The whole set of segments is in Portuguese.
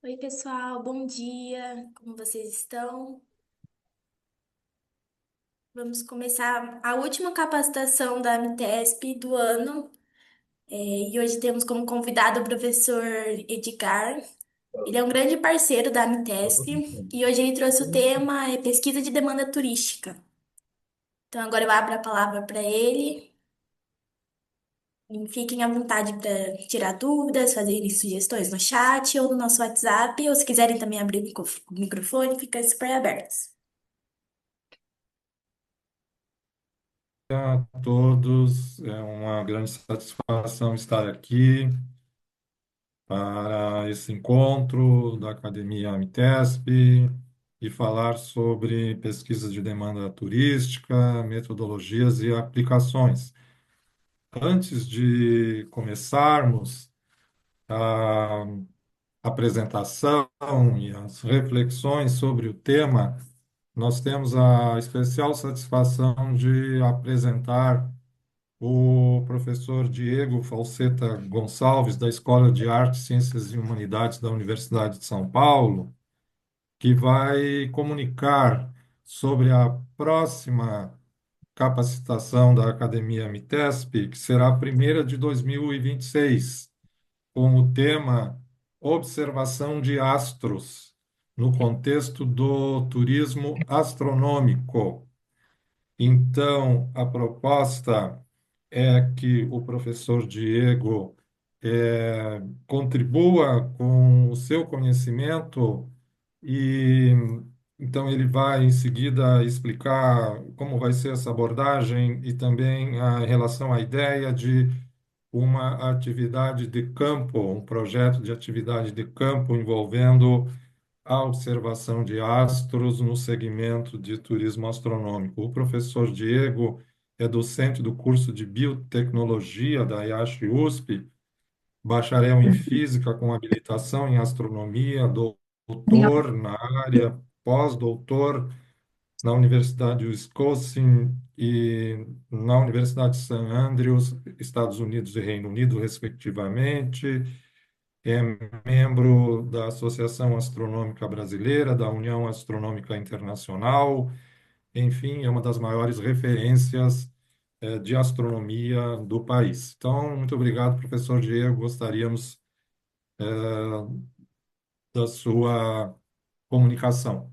Oi, pessoal, bom dia. Como vocês estão? Vamos começar a última capacitação da AMTESP do ano. E hoje temos como convidado o professor Edgar. Ele é um grande parceiro da AMTESP e hoje ele trouxe o tema pesquisa de demanda turística. Então agora eu abro a palavra para ele. E fiquem à vontade para tirar dúvidas, fazerem sugestões no chat ou no nosso WhatsApp, ou se quiserem também abrir o microfone, fica super aberto. A todos, é uma grande satisfação estar aqui para esse encontro da Academia Amitesp e falar sobre pesquisa de demanda turística, metodologias e aplicações. Antes de começarmos a apresentação e as reflexões sobre o tema, nós temos a especial satisfação de apresentar o professor Diego Falseta Gonçalves, da Escola de Artes, Ciências e Humanidades da Universidade de São Paulo, que vai comunicar sobre a próxima capacitação da Academia Mitesp, que será a primeira de 2026, com o tema Observação de Astros, no contexto do turismo astronômico. Então, a proposta é que o professor Diego contribua com o seu conhecimento e então ele vai em seguida explicar como vai ser essa abordagem e também em relação à ideia de uma atividade de campo, um projeto de atividade de campo envolvendo a observação de astros no segmento de turismo astronômico. O professor Diego é docente do curso de Biotecnologia da IASH USP, bacharel em Física com habilitação em Astronomia, doutor na área, pós-doutor na Universidade de Wisconsin e na Universidade de St. Andrews, Estados Unidos e Reino Unido, respectivamente. É membro da Associação Astronômica Brasileira, da União Astronômica Internacional, enfim, é uma das maiores referências de astronomia do país. Então, muito obrigado, professor Diego. Gostaríamos da sua comunicação.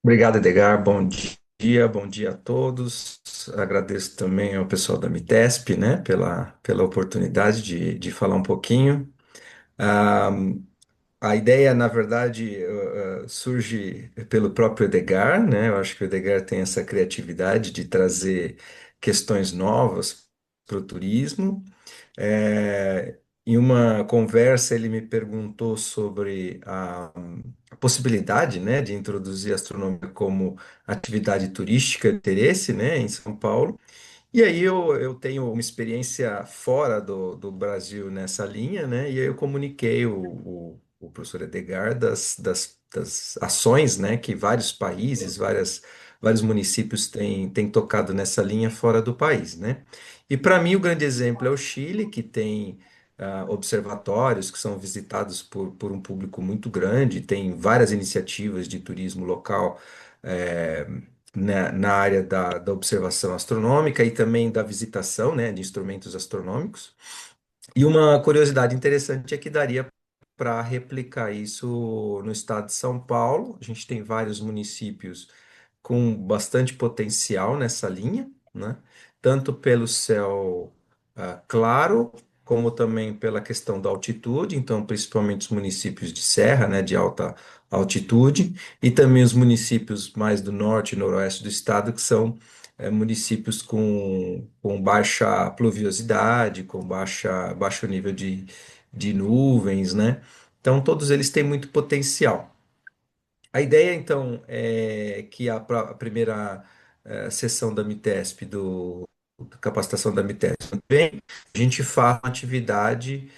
Obrigado, Edgar. Bom dia a todos. Agradeço também ao pessoal da Mitesp, né, pela oportunidade de falar um pouquinho. Ah, a ideia, na verdade, surge pelo próprio Edgar, né? Eu acho que o Edgar tem essa criatividade de trazer questões novas para o turismo. Em uma conversa, ele me perguntou sobre a possibilidade, né, de introduzir a astronomia como atividade turística de interesse, né, em São Paulo. E aí eu tenho uma experiência fora do Brasil nessa linha, né? E aí eu comuniquei o professor Edgar das ações, né? Que vários países, vários municípios têm tocado nessa linha fora do país, né? E para mim o grande exemplo é o Chile, que tem observatórios que são visitados por um público muito grande, tem várias iniciativas de turismo local. eh, na área da observação astronômica e também da visitação, né, de instrumentos astronômicos. E uma curiosidade interessante é que daria para replicar isso no estado de São Paulo. A gente tem vários municípios com bastante potencial nessa linha, né? Tanto pelo céu claro, como também pela questão da altitude, então principalmente os municípios de serra, né, de alta altitude, e também os municípios mais do norte e noroeste do estado, que são municípios com baixa pluviosidade, com baixo nível de nuvens, né? Então todos eles têm muito potencial. A ideia, então, é que a primeira sessão da Mitesp, da capacitação da Mitesp, vem, a gente faz uma atividade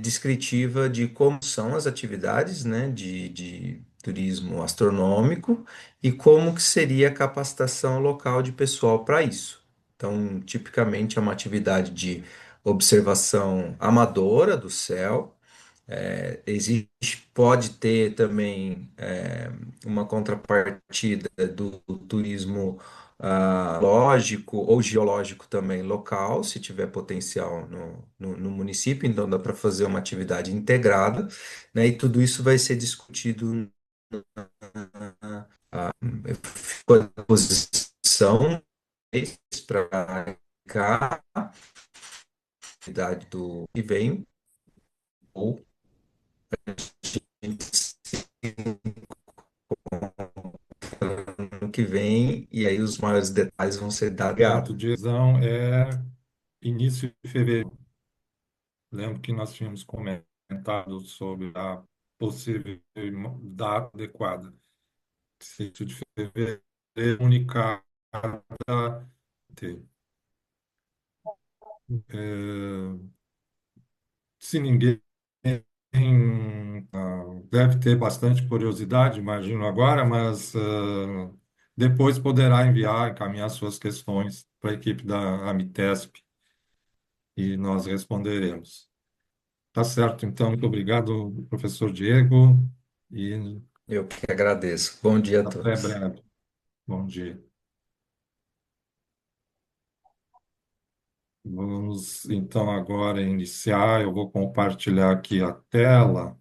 descritiva de como são as atividades, né, de turismo astronômico e como que seria a capacitação local de pessoal para isso. Então, tipicamente é uma atividade de observação amadora do céu. Existe, pode ter também uma contrapartida do turismo lógico ou geológico também local, se tiver potencial no município, então dá para fazer uma atividade integrada, né? E tudo isso vai ser discutido eu fico à disposição para a atividade do que vem ou ano que vem, e aí os maiores detalhes vão ser dados. Projeto de exame é início de fevereiro. Lembro que nós tínhamos comentado sobre a possível data adequada. Início de fevereiro, comunicada. Se ninguém deve ter bastante curiosidade, imagino agora, mas depois poderá enviar, encaminhar suas questões para a equipe da Amitesp e nós responderemos. Tá certo, então, muito obrigado, professor Diego, e Eu que agradeço. Bom dia a até todos. breve. Bom dia. Vamos, então, agora iniciar. Eu vou compartilhar aqui a tela.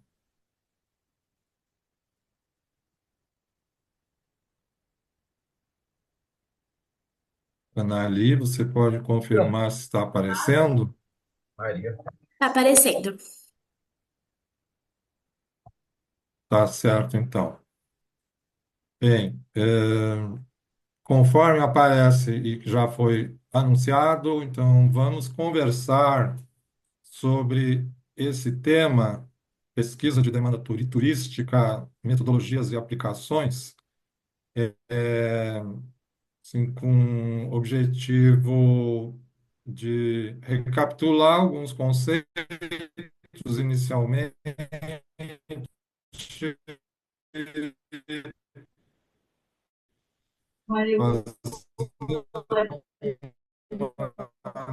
Anali, você pode confirmar se está aparecendo? Tá aparecendo. Tá certo, então. Bem, conforme aparece e já foi anunciado, então vamos conversar sobre esse tema, pesquisa de demanda turística, metodologias e aplicações, é, assim, com o objetivo de recapitular alguns conceitos inicialmente,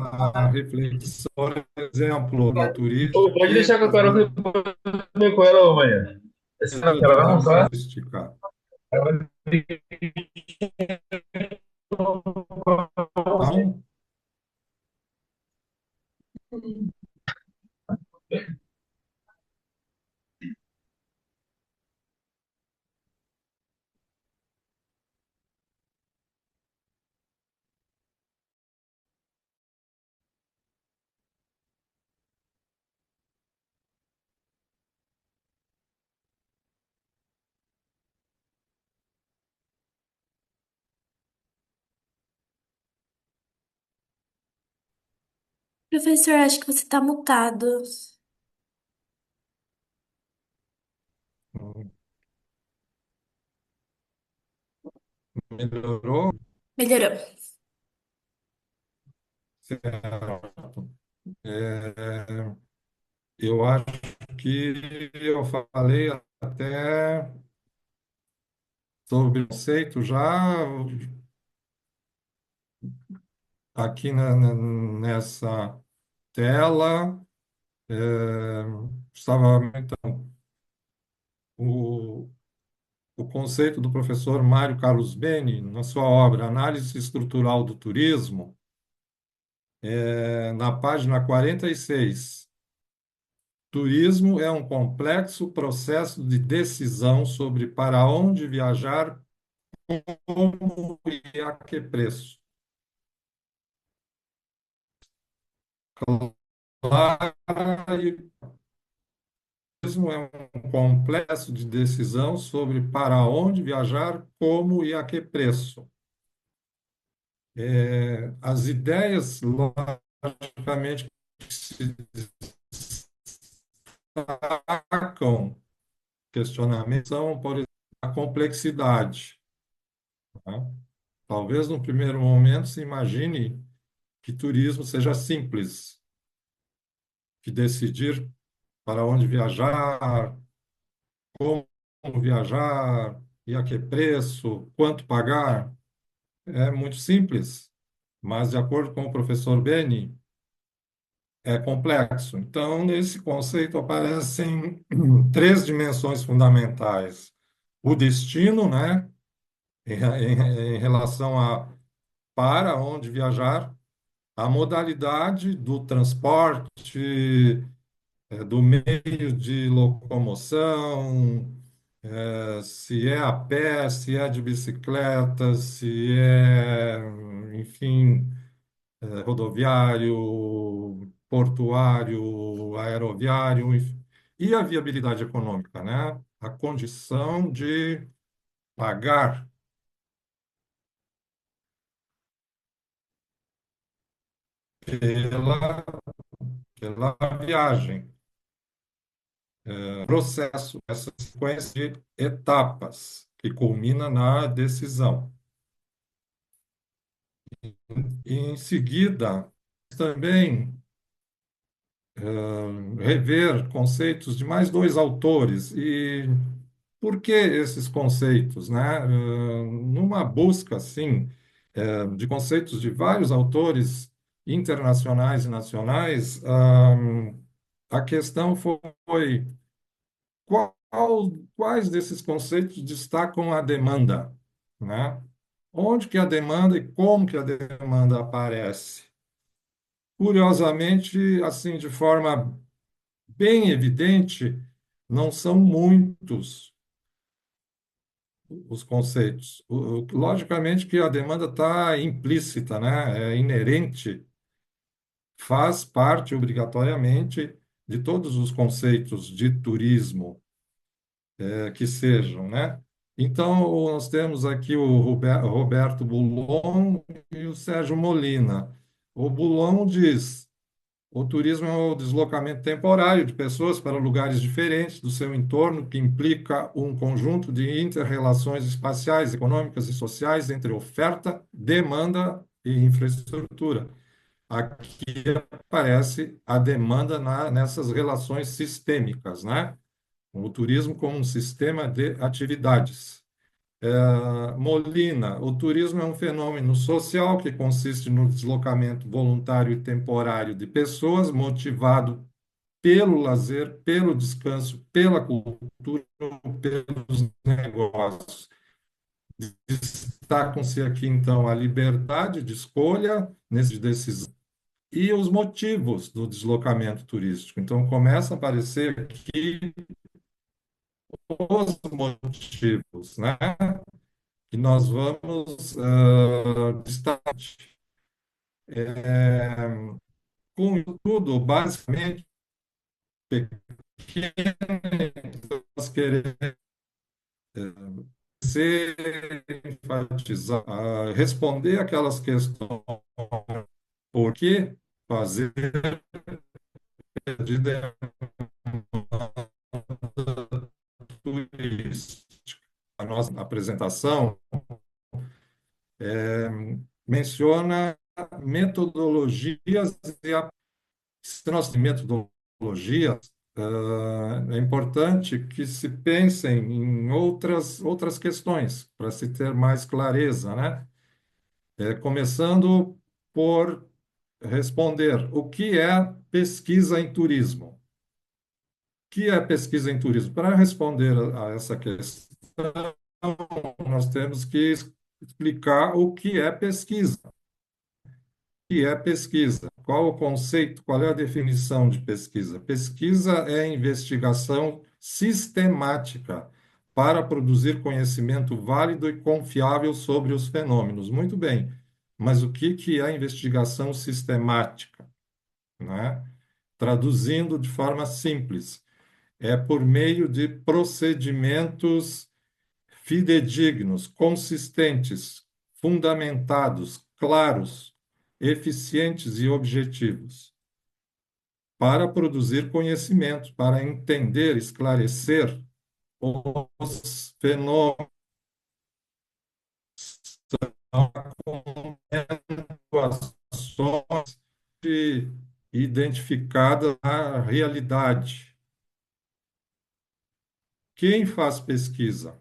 a reflexão, por exemplo, da Ô, turística pode e deixar que eu quero ver com ela amanhã. Ela vai metodologia almoçar? turística. Não? Professor, acho que você tá mutado. Melhorou? Melhorou. Certo. É, eu acho que eu falei até sobre o conceito já aqui nessa tela. É, estava então o, o conceito do professor Mário Carlos Beni, na sua obra Análise Estrutural do Turismo, na página 46. Turismo é um complexo processo de decisão sobre para onde viajar, como e a que preço. Claro, turismo é um complexo de decisão sobre para onde viajar, como e a que preço. As ideias, logicamente, que se destacam, questionamentos, são, por exemplo, a complexidade. Tá? Talvez no primeiro momento se imagine que turismo seja simples, que decidir para onde viajar, como viajar, e a que preço, quanto pagar, é muito simples. Mas, de acordo com o professor Beni, é complexo. Então, nesse conceito aparecem três dimensões fundamentais: o destino, né, em relação a para onde viajar, a modalidade do transporte, do meio de locomoção, se é a pé, se é de bicicleta, se é, enfim, rodoviário, portuário, aeroviário, enfim. E a viabilidade econômica, né? A condição de pagar pela, pela viagem. Processo, essa sequência de etapas que culmina na decisão. E, em seguida, também rever conceitos de mais dois autores. E por que esses conceitos, né? Numa busca, assim, de conceitos de vários autores internacionais e nacionais, a questão foi quais desses conceitos destacam a demanda, né? Onde que a demanda e como que a demanda aparece? Curiosamente, assim, de forma bem evidente, não são muitos os conceitos. Logicamente que a demanda está implícita, né? É inerente, faz parte obrigatoriamente de todos os conceitos de turismo, que sejam, né? Então, nós temos aqui o Roberto Bulon e o Sérgio Molina. O Bulon diz: o turismo é o deslocamento temporário de pessoas para lugares diferentes do seu entorno, que implica um conjunto de inter-relações espaciais, econômicas e sociais entre oferta, demanda e infraestrutura. Aqui aparece a demanda nessas relações sistêmicas, né? O turismo como um sistema de atividades. Molina, o turismo é um fenômeno social que consiste no deslocamento voluntário e temporário de pessoas, motivado pelo lazer, pelo descanso, pela cultura, pelos negócios. Destacam-se aqui, então, a liberdade de escolha nesse decisão e os motivos do deslocamento turístico. Então, começa a aparecer aqui os motivos, né? Que nós vamos destacar. Com isso tudo, basicamente, nós queremos ser, enfatizar, responder aquelas questões. Por que fazer de demanda turística? A nossa apresentação menciona metodologias e se nós temos metodologias, é importante que se pensem em outras questões para se ter mais clareza, né? Começando por responder o que é pesquisa em turismo. O que é pesquisa em turismo? Para responder a essa questão, nós temos que explicar o que é pesquisa. Que é pesquisa? Qual o conceito, qual é a definição de pesquisa? Pesquisa é investigação sistemática para produzir conhecimento válido e confiável sobre os fenômenos. Muito bem, mas o que é investigação sistemática, né? Traduzindo de forma simples, é por meio de procedimentos fidedignos, consistentes, fundamentados, claros, eficientes e objetivos, para produzir conhecimento, para entender, esclarecer os fenômenos, ações identificadas na realidade. Quem faz pesquisa?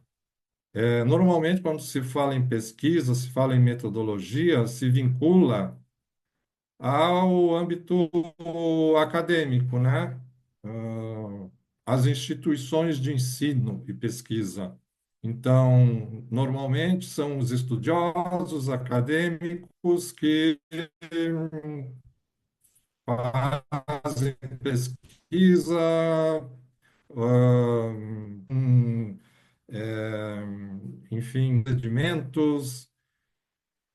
Normalmente, quando se fala em pesquisa, se fala em metodologia, se vincula ao âmbito acadêmico, né? Ah, As instituições de ensino e pesquisa. Então, normalmente são os estudiosos acadêmicos que fazem pesquisa, ah, hum, eh, enfim, sedimentos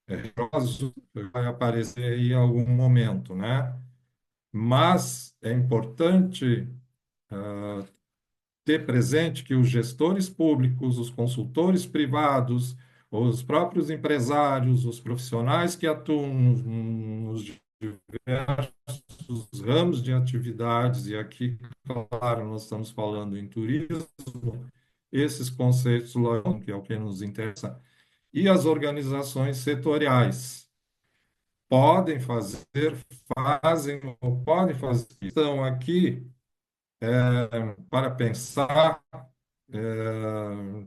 rigorosos, vai aparecer aí em algum momento, né? Mas é importante ter presente que os gestores públicos, os consultores privados, os próprios empresários, os profissionais que atuam nos diversos ramos de atividades, e aqui, claro, nós estamos falando em turismo, esses conceitos, que é o que nos interessa, e as organizações setoriais podem fazer, fazem ou podem fazer. Estão aqui para pensar,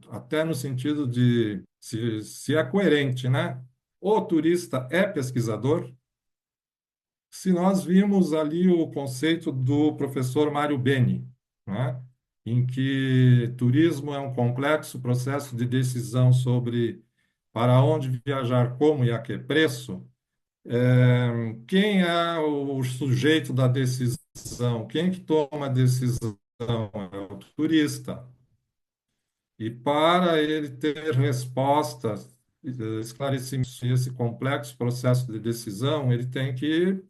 até no sentido de se é coerente, né? O turista é pesquisador? Se nós vimos ali o conceito do professor Mário Beni, né? Em que turismo é um complexo processo de decisão sobre para onde viajar, como e a que preço, quem é o sujeito da decisão? Quem que toma a decisão? É o turista. E para ele ter respostas, esclarecimentos esse complexo processo de decisão, ele tem que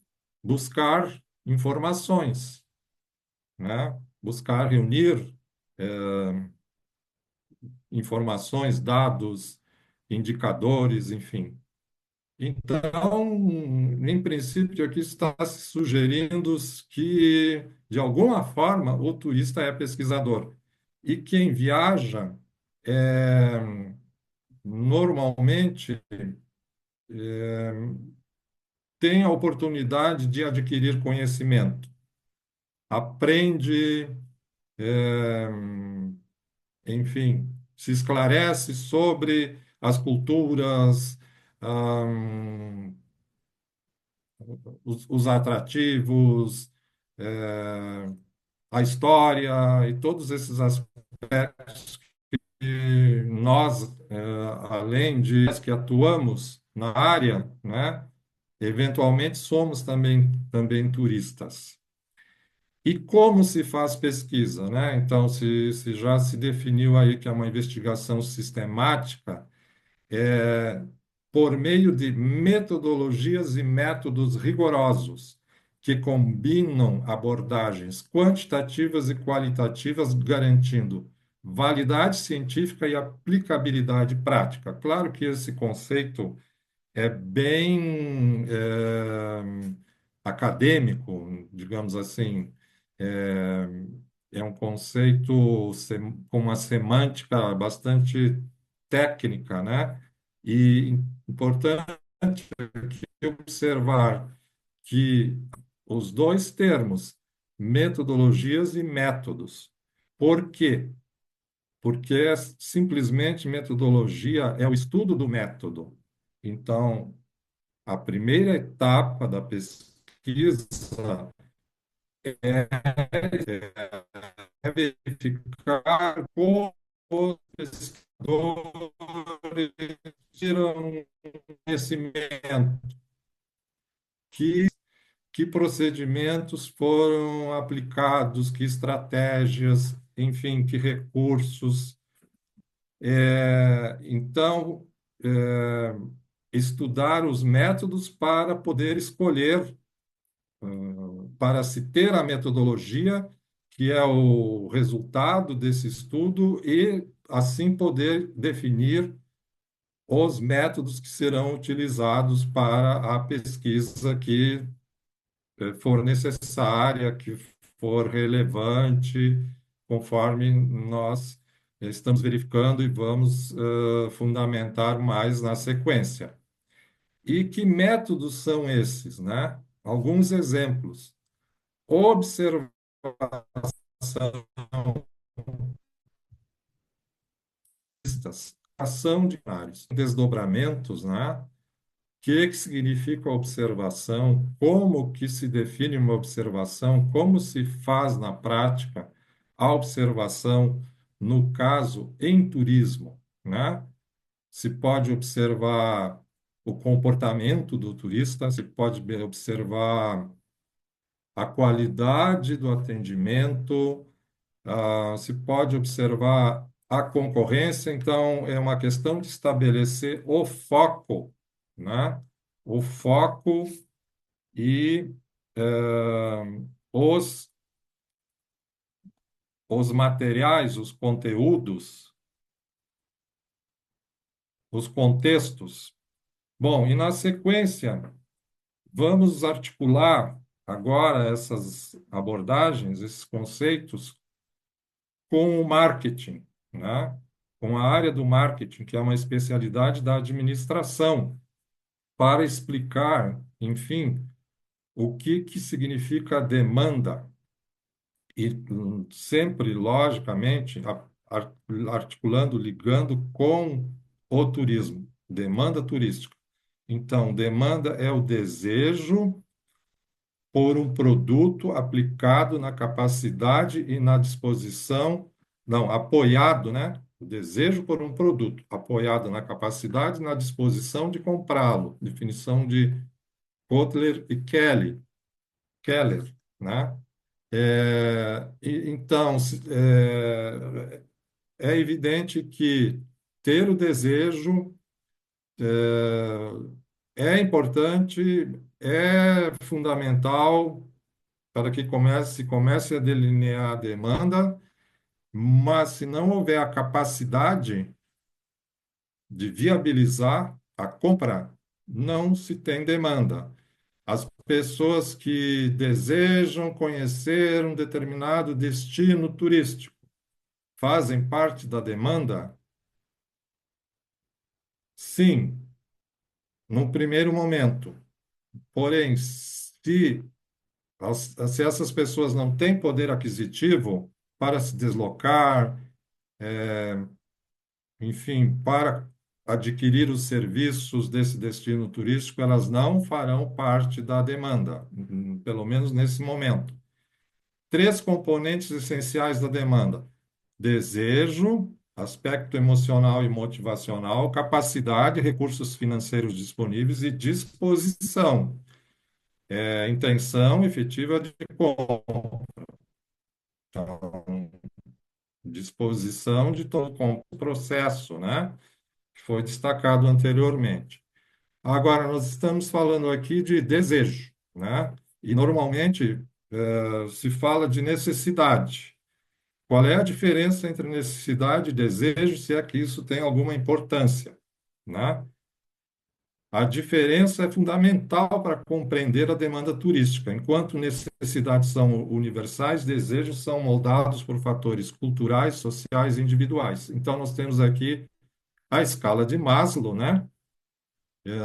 buscar informações, né? Buscar reunir informações, dados, indicadores, enfim. Então, em princípio, aqui está se sugerindo que, de alguma forma, o turista é pesquisador. E quem viaja, normalmente, tem a oportunidade de adquirir conhecimento. Aprende, é, enfim, se esclarece sobre as culturas, os atrativos, eh, a história e todos esses aspectos que nós, além de que atuamos na área, né, eventualmente somos também turistas. E como se faz pesquisa, né? Então, se já se definiu aí que é uma investigação sistemática, é, por meio de metodologias e métodos rigorosos, que combinam abordagens quantitativas e qualitativas, garantindo validade científica e aplicabilidade prática. Claro que esse conceito é bem acadêmico, digamos assim, é, é um conceito com uma semântica bastante técnica, né? E importante observar que os dois termos, metodologias e métodos. Por quê? Porque simplesmente metodologia é o estudo do método. Então, a primeira etapa da pesquisa é verificar como os pesquisadores tiram conhecimento, que, que procedimentos foram aplicados, que estratégias, enfim, que recursos. Então, é, estudar os métodos para poder escolher, para se ter a metodologia, que é o resultado desse estudo, e assim poder definir os métodos que serão utilizados para a pesquisa que for necessária, que for relevante, conforme nós estamos verificando e vamos fundamentar mais na sequência. E que métodos são esses, né? Alguns exemplos. Observação, ação de cenários, desdobramentos, né? que significa observação, como que se define uma observação, como se faz na prática a observação, no caso, em turismo, né? Se pode observar o comportamento do turista, se pode observar a qualidade do atendimento, se pode observar a concorrência. Então, é uma questão de estabelecer o foco, né? O foco e os, os materiais, os conteúdos, os contextos. Bom, e na sequência, vamos articular agora essas abordagens, esses conceitos, com o marketing, né? Com a área do marketing, que é uma especialidade da administração, para explicar, enfim, o que significa demanda e sempre, logicamente, articulando, ligando com o turismo, demanda turística. Então, demanda é o desejo por um produto aplicado na capacidade e na disposição, não, apoiado, né? O desejo por um produto apoiado na capacidade e na disposição de comprá-lo. Definição de Kotler e Keller, né? Então, é evidente que ter o desejo é importante, é fundamental para que comece a delinear a demanda, mas se não houver a capacidade de viabilizar a compra, não se tem demanda. As pessoas que desejam conhecer um determinado destino turístico fazem parte da demanda? Sim, num primeiro momento. Porém, se essas pessoas não têm poder aquisitivo para se deslocar, enfim, para adquirir os serviços desse destino turístico, elas não farão parte da demanda, pelo menos nesse momento. Três componentes essenciais da demanda: desejo, aspecto emocional e motivacional, capacidade, recursos financeiros disponíveis e disposição, intenção efetiva de compra, disposição de todo o processo, né? Que foi destacado anteriormente. Agora, nós estamos falando aqui de desejo, né? E normalmente se fala de necessidade. Qual é a diferença entre necessidade e desejo, se é que isso tem alguma importância, né? A diferença é fundamental para compreender a demanda turística. Enquanto necessidades são universais, desejos são moldados por fatores culturais, sociais e individuais. Então, nós temos aqui a escala de Maslow, né?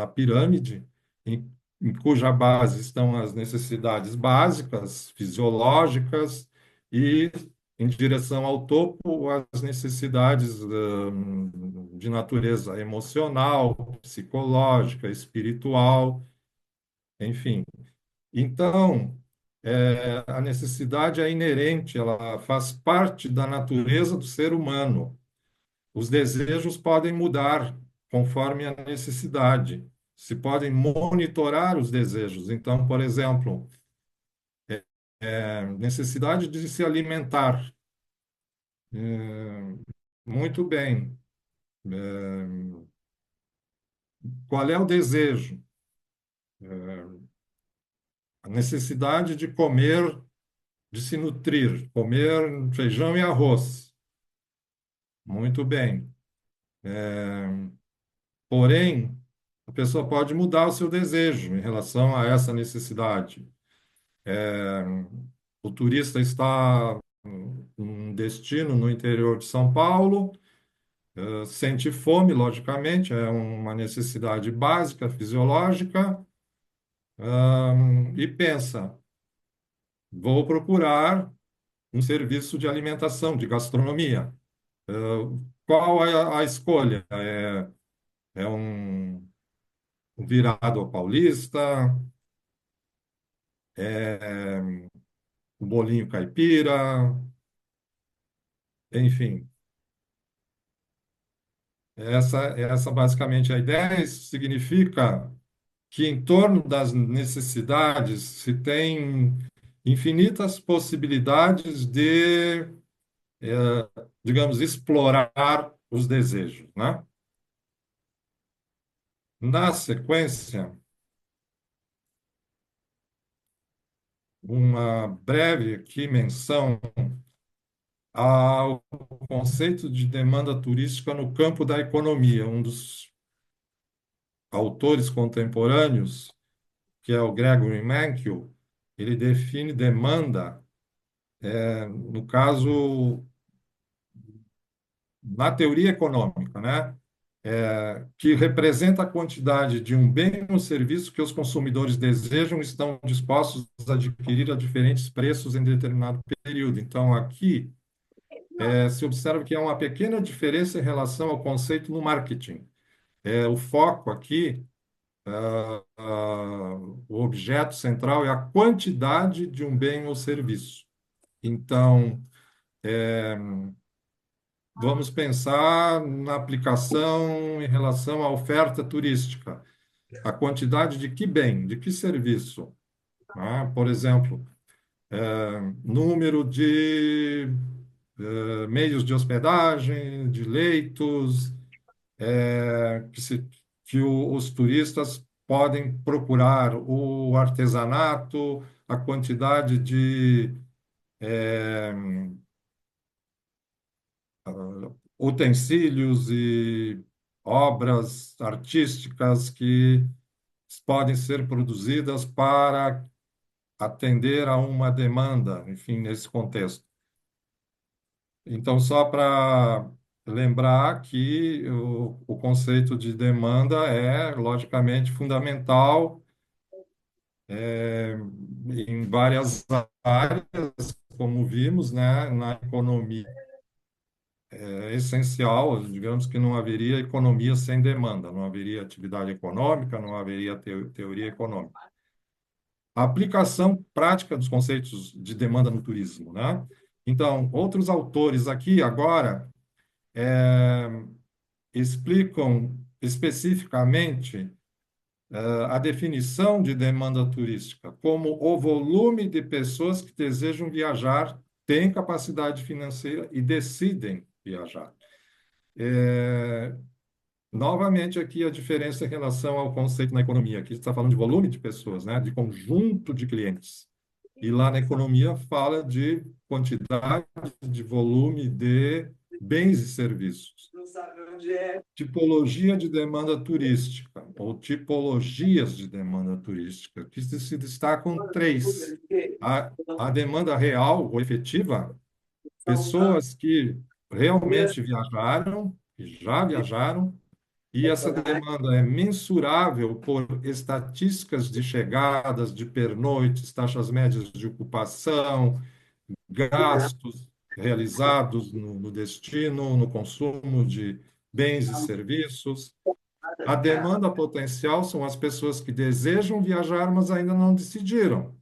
A pirâmide, em cuja base estão as necessidades básicas, fisiológicas, e em direção ao topo, as necessidades de natureza emocional, psicológica, espiritual, enfim. Então, a necessidade é inerente, ela faz parte da natureza do ser humano. Os desejos podem mudar conforme a necessidade. Se podem monitorar os desejos. Então, por exemplo, necessidade de se alimentar. Muito bem. Qual é o desejo? A necessidade de comer, de se nutrir, comer feijão e arroz. Muito bem. Porém, a pessoa pode mudar o seu desejo em relação a essa necessidade. É, o turista está um destino no interior de São Paulo, sente fome, logicamente, é uma necessidade básica, fisiológica, e pensa: vou procurar um serviço de alimentação, de gastronomia. Qual é a escolha? É um o virado ao paulista, é, o bolinho caipira, enfim. Essa basicamente é a ideia. Isso significa que em torno das necessidades se tem infinitas possibilidades de, digamos, explorar os desejos, né? Na sequência, uma breve aqui menção ao conceito de demanda turística no campo da economia. Um dos autores contemporâneos, que é o Gregory Mankiw, ele define demanda, no caso, na teoria econômica, né? Que representa a quantidade de um bem ou serviço que os consumidores desejam e estão dispostos a adquirir a diferentes preços em determinado período. Então, aqui, se observa que há uma pequena diferença em relação ao conceito no marketing. O foco aqui, o objeto central é a quantidade de um bem ou serviço. Então, vamos pensar na aplicação em relação à oferta turística. A quantidade de que bem, de que serviço, né? Por exemplo, número de meios de hospedagem, de leitos, os turistas podem procurar, o artesanato, a quantidade de utensílios e obras artísticas que podem ser produzidas para atender a uma demanda, enfim, nesse contexto. Então, só para lembrar que o conceito de demanda é, logicamente, fundamental em várias áreas, como vimos, né, na economia. É essencial, digamos que não haveria economia sem demanda, não haveria atividade econômica, não haveria teoria econômica. A aplicação prática dos conceitos de demanda no turismo, né? Então, outros autores aqui agora explicam especificamente a definição de demanda turística como o volume de pessoas que desejam viajar, têm capacidade financeira e decidem viajar. Novamente, aqui a diferença em relação ao conceito na economia. Aqui está falando de volume de pessoas, né? De conjunto de clientes. E lá na economia fala de quantidade, de volume de bens e serviços. Tipologia de demanda turística, ou tipologias de demanda turística, que se destacam três. A demanda real ou efetiva, pessoas que realmente viajaram, que já viajaram, e essa demanda é mensurável por estatísticas de chegadas, de pernoites, taxas médias de ocupação, gastos realizados no destino, no consumo de bens e serviços. A demanda potencial são as pessoas que desejam viajar, mas ainda não decidiram,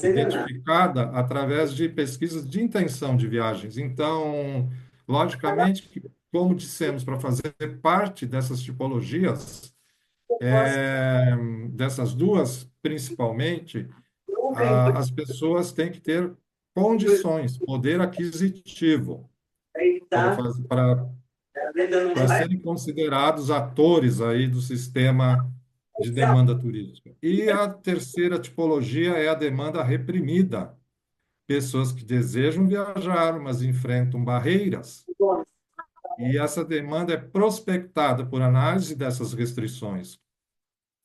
identificada através de pesquisas de intenção de viagens. Então, logicamente, que, como dissemos, para fazer parte dessas tipologias, dessas duas principalmente, as pessoas têm que ter condições, poder aquisitivo, para serem considerados atores aí do sistema de demanda turística. E a terceira tipologia é a demanda reprimida, pessoas que desejam viajar, mas enfrentam barreiras. E essa demanda é prospectada por análise dessas restrições,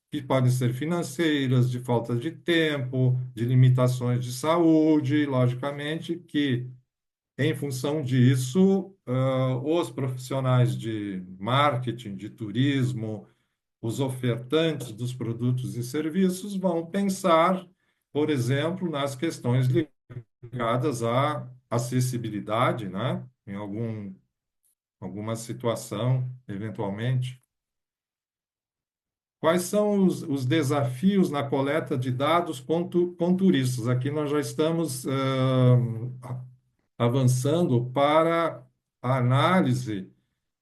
que podem ser financeiras, de falta de tempo, de limitações de saúde, logicamente, que, em função disso, os profissionais de marketing, de turismo, os ofertantes dos produtos e serviços vão pensar, por exemplo, nas questões ligadas à acessibilidade, né? Em alguma situação, eventualmente. Quais são os desafios na coleta de dados com turistas? Aqui nós já estamos avançando para a análise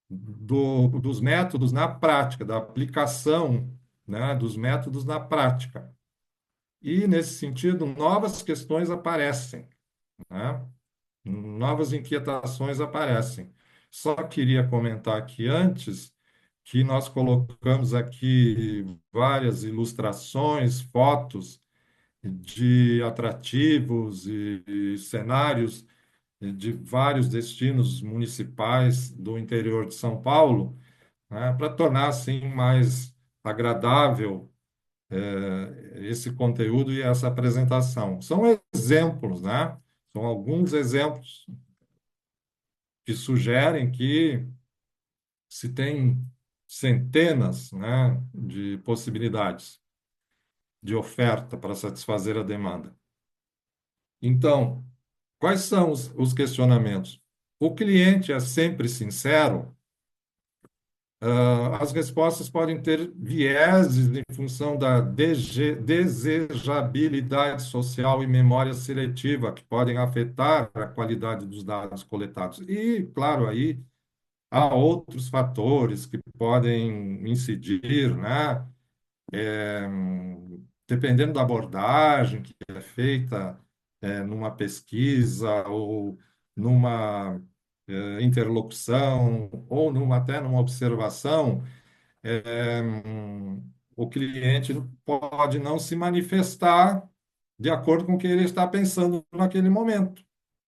dos métodos na prática, da aplicação, né, dos métodos na prática. E, nesse sentido, novas questões aparecem, né? Novas inquietações aparecem. Só queria comentar aqui antes que nós colocamos aqui várias ilustrações, fotos de atrativos e cenários de vários destinos municipais do interior de São Paulo, né, para tornar assim mais agradável esse conteúdo e essa apresentação. São exemplos, né? São alguns exemplos que sugerem que se tem centenas, né, de possibilidades de oferta para satisfazer a demanda. Então, quais são os questionamentos? O cliente é sempre sincero? As respostas podem ter vieses em função da desejabilidade social e memória seletiva, que podem afetar a qualidade dos dados coletados. E, claro, aí há outros fatores que podem incidir, né? Dependendo da abordagem que é feita numa pesquisa ou numa interlocução ou até numa observação, o cliente pode não se manifestar de acordo com o que ele está pensando naquele momento,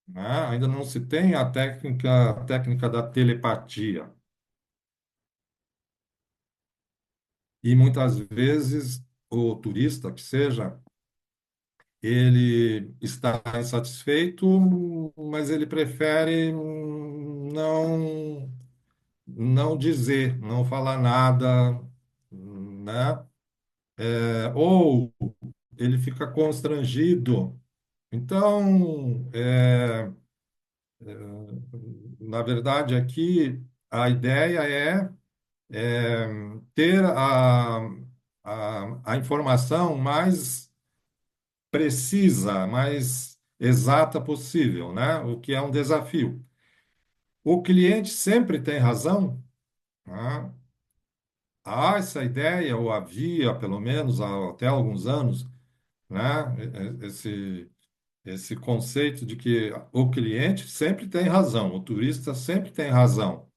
né? Ainda não se tem a técnica da telepatia. E muitas vezes o turista, que seja, ele está insatisfeito, mas ele prefere não dizer, não falar nada, né? Ou ele fica constrangido. Então, na verdade, aqui a ideia é ter a informação mais precisa, mais exata possível, né? O que é um desafio. O cliente sempre tem razão, né? Há essa ideia, ou havia, pelo menos, há até alguns anos, né? Esse conceito de que o cliente sempre tem razão, o turista sempre tem razão.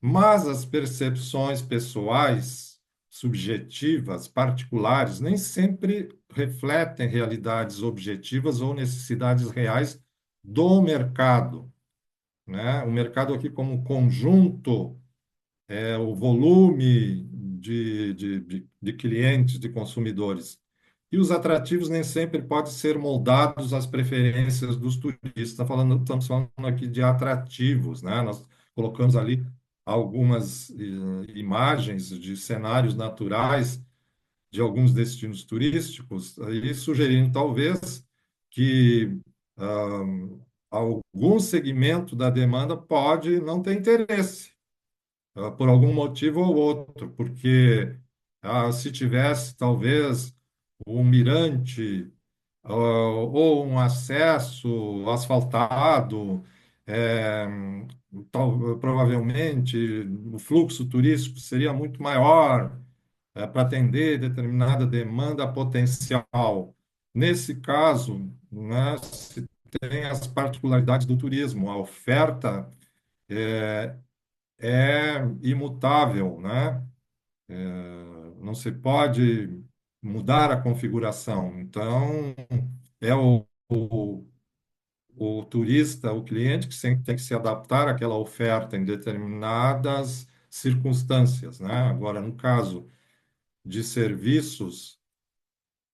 Mas as percepções pessoais, subjetivas, particulares, nem sempre refletem realidades objetivas ou necessidades reais do mercado, né? O mercado aqui como conjunto, o volume de clientes, de consumidores. E os atrativos nem sempre podem ser moldados às preferências dos turistas. Estamos falando aqui de atrativos, né? Nós colocamos ali algumas imagens de cenários naturais de alguns destinos turísticos, aí sugerindo talvez que algum segmento da demanda pode não ter interesse por algum motivo ou outro, porque se tivesse talvez um mirante ou um acesso asfaltado, é, provavelmente o fluxo turístico seria muito maior para atender determinada demanda potencial. Nesse caso, né, se tem as particularidades do turismo, a oferta é imutável, né? Não se pode mudar a configuração. Então, é o turista, o cliente, que sempre tem que se adaptar àquela oferta em determinadas circunstâncias, né? Agora, no caso de serviços,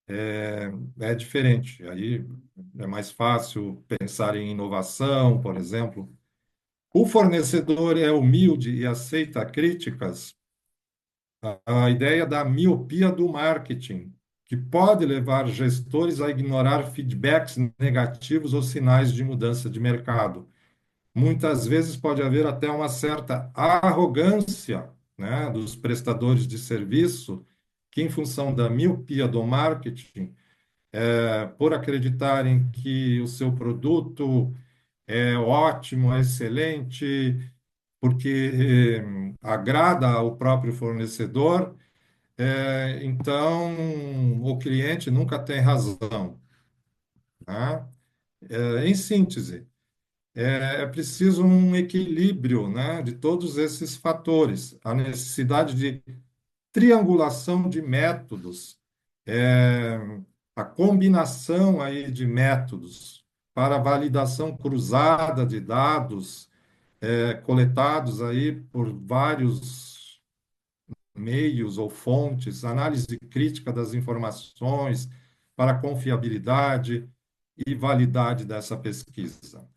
é diferente. Aí é mais fácil pensar em inovação, por exemplo. O fornecedor é humilde e aceita críticas. A ideia da miopia do marketing, que pode levar gestores a ignorar feedbacks negativos ou sinais de mudança de mercado. Muitas vezes pode haver até uma certa arrogância, né, dos prestadores de serviço que, em função da miopia do marketing, por acreditarem que o seu produto é ótimo, é excelente, porque agrada ao próprio fornecedor, então o cliente nunca tem razão, tá? Em síntese, é preciso um equilíbrio, né, de todos esses fatores, a necessidade de triangulação de métodos, é, a combinação aí de métodos para validação cruzada de dados coletados aí por vários meios ou fontes, análise crítica das informações para confiabilidade e validade dessa pesquisa.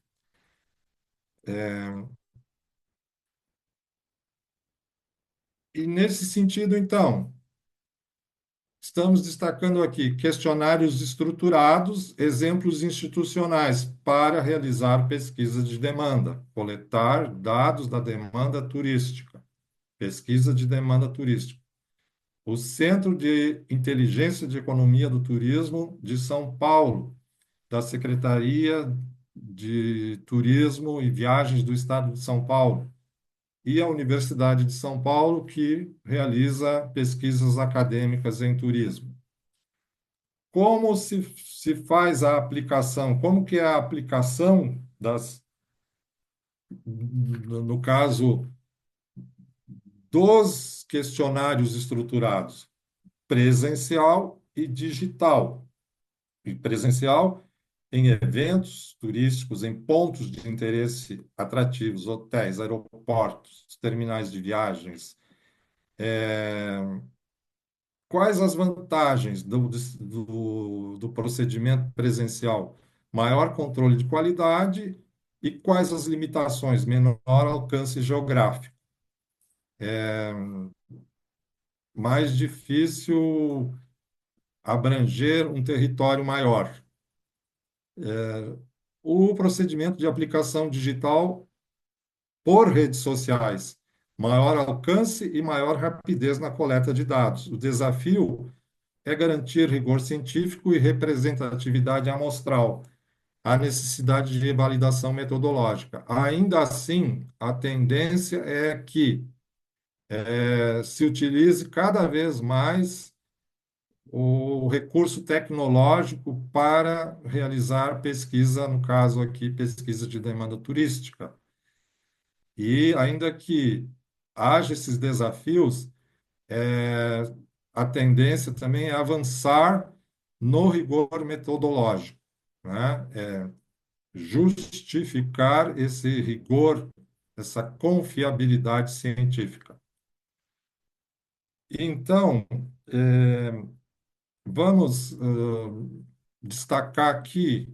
E nesse sentido, então, estamos destacando aqui questionários estruturados, exemplos institucionais para realizar pesquisa de demanda, coletar dados da demanda turística, pesquisa de demanda turística. O Centro de Inteligência de Economia do Turismo de São Paulo, da Secretaria de Turismo e Viagens do Estado de São Paulo, e a Universidade de São Paulo, que realiza pesquisas acadêmicas em turismo. Como se faz a aplicação? Como que é a aplicação no caso, dos questionários estruturados? Presencial e digital. E presencial em eventos turísticos, em pontos de interesse atrativos, hotéis, aeroportos, terminais de viagens. Quais as vantagens do procedimento presencial? Maior controle de qualidade e quais as limitações? Menor alcance geográfico. Mais difícil abranger um território maior. O procedimento de aplicação digital por redes sociais, maior alcance e maior rapidez na coleta de dados. O desafio é garantir rigor científico e representatividade amostral, a necessidade de validação metodológica. Ainda assim, a tendência é que se utilize cada vez mais o recurso tecnológico para realizar pesquisa, no caso aqui, pesquisa de demanda turística. E ainda que haja esses desafios, é, a tendência também é avançar no rigor metodológico, né? Justificar esse rigor, essa confiabilidade científica. Então, vamos destacar aqui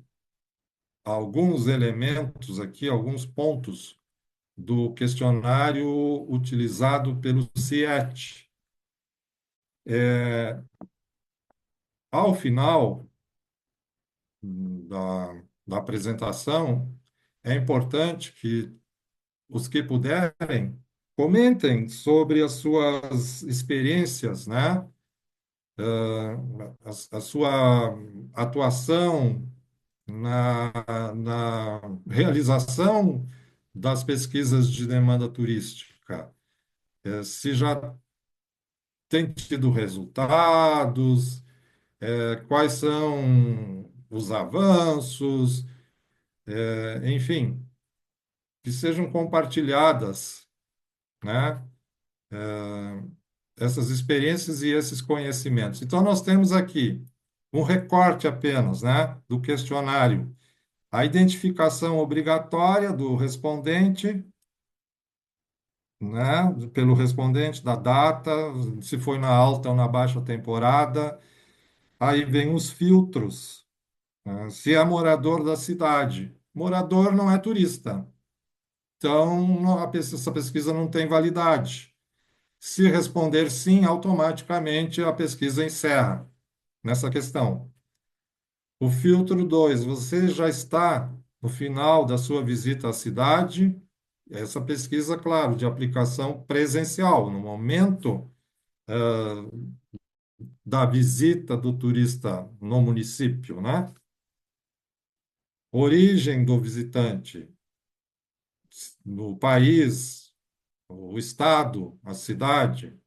alguns elementos aqui, alguns pontos do questionário utilizado pelo CIET. Ao final da apresentação, é importante que os que puderem comentem sobre as suas experiências, né? A sua atuação na realização das pesquisas de demanda turística. Se já tem tido resultados, quais são os avanços, enfim, que sejam compartilhadas, né, essas experiências e esses conhecimentos. Então, nós temos aqui um recorte apenas, né, do questionário. A identificação obrigatória do respondente, né, pelo respondente, da data, se foi na alta ou na baixa temporada. Aí vem os filtros, né? Se é morador da cidade. Morador não é turista. Então, essa pesquisa não tem validade. Se responder sim, automaticamente a pesquisa encerra nessa questão. O filtro 2, você já está no final da sua visita à cidade. Essa pesquisa, claro, de aplicação presencial. No momento da visita do turista no município, né? Origem do visitante no país, o estado, a cidade.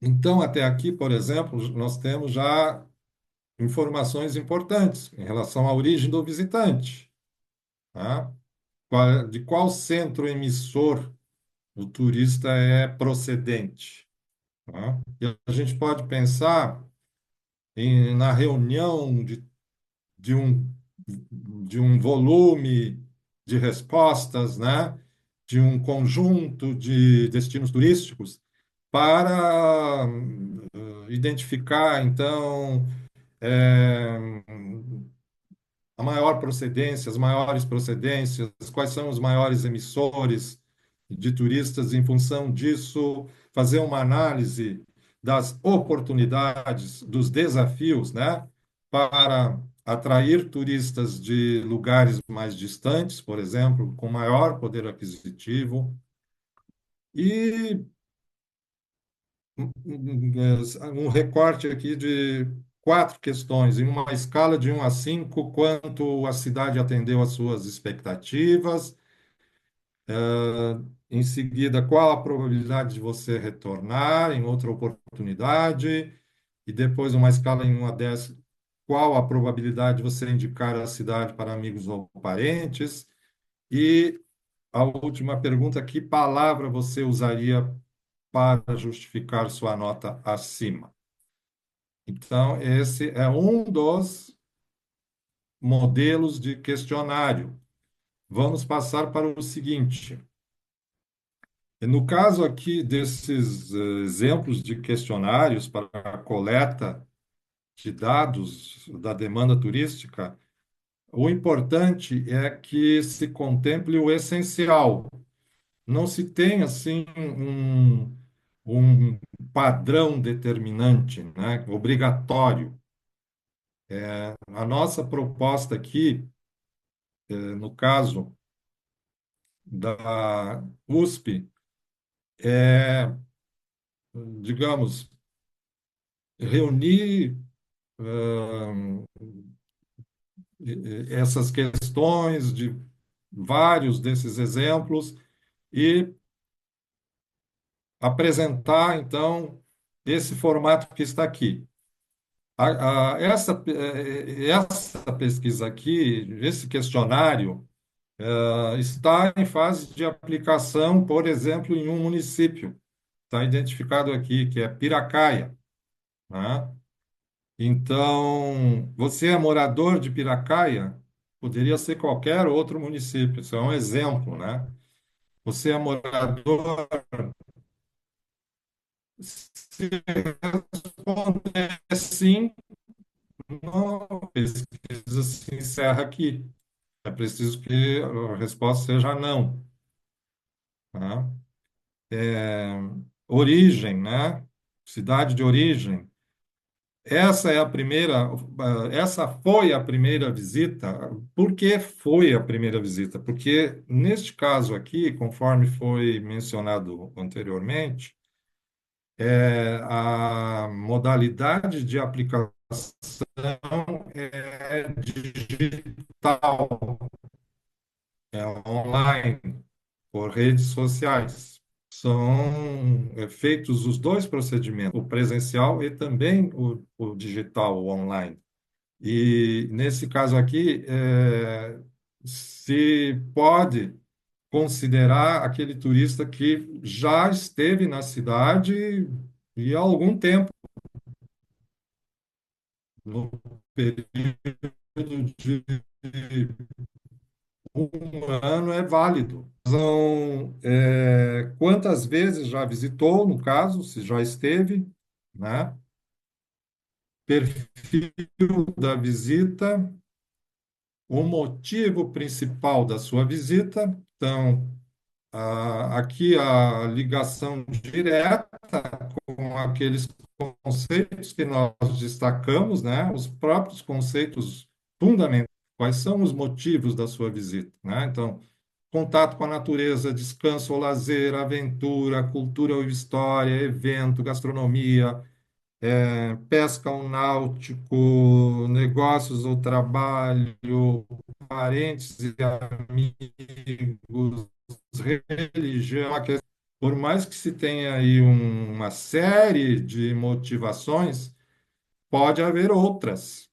Então, até aqui, por exemplo, nós temos já informações importantes em relação à origem do visitante, tá? De qual centro emissor o turista é procedente, tá? E a gente pode pensar na reunião de um, de um volume de respostas, né? De um conjunto de destinos turísticos para identificar, então, eh, a maior procedência, as maiores procedências, quais são os maiores emissores de turistas, em função disso, fazer uma análise das oportunidades, dos desafios, né, para atrair turistas de lugares mais distantes, por exemplo, com maior poder aquisitivo, e um recorte aqui de quatro questões, em uma escala de 1 a 5, quanto a cidade atendeu às suas expectativas. Em seguida, qual a probabilidade de você retornar em outra oportunidade? E depois, uma escala em 1 a 10, qual a probabilidade de você indicar a cidade para amigos ou parentes? E a última pergunta, que palavra você usaria para justificar sua nota acima? Então, esse é um dos modelos de questionário. Vamos passar para o seguinte. No caso aqui desses exemplos de questionários para a coleta de dados da demanda turística, o importante é que se contemple o essencial. Não se tem, assim, um padrão determinante, né, obrigatório. A nossa proposta aqui, no caso da USP, é, digamos, reunir essas questões de vários desses exemplos e apresentar, então, esse formato que está aqui. Essa pesquisa aqui, esse questionário, está em fase de aplicação, por exemplo, em um município. Está identificado aqui, que é Piracaia, né? Então, você é morador de Piracaia, poderia ser qualquer outro município, isso é um exemplo, né? Você é morador, se responder sim, não, a pesquisa se encerra aqui. É preciso que a resposta seja não, tá? É, origem, né? Cidade de origem. Essa foi a primeira visita. Por que foi a primeira visita? Porque neste caso aqui, conforme foi mencionado anteriormente, a modalidade de aplicação é digital, é online, por redes sociais. São feitos os dois procedimentos, o presencial e também o digital, o online. E nesse caso aqui, se pode considerar aquele turista que já esteve na cidade e há algum tempo, no período de 1 ano é válido. Então, quantas vezes já visitou, no caso, se já esteve, né? Perfil da visita, o motivo principal da sua visita. Então, aqui a ligação direta com aqueles conceitos que nós destacamos, né? Os próprios conceitos fundamentais. Quais são os motivos da sua visita, né? Então, contato com a natureza, descanso ou lazer, aventura, cultura ou história, evento, gastronomia, pesca ou náutico, negócios ou trabalho, parentes e amigos, religião. Por mais que se tenha aí uma série de motivações, pode haver outras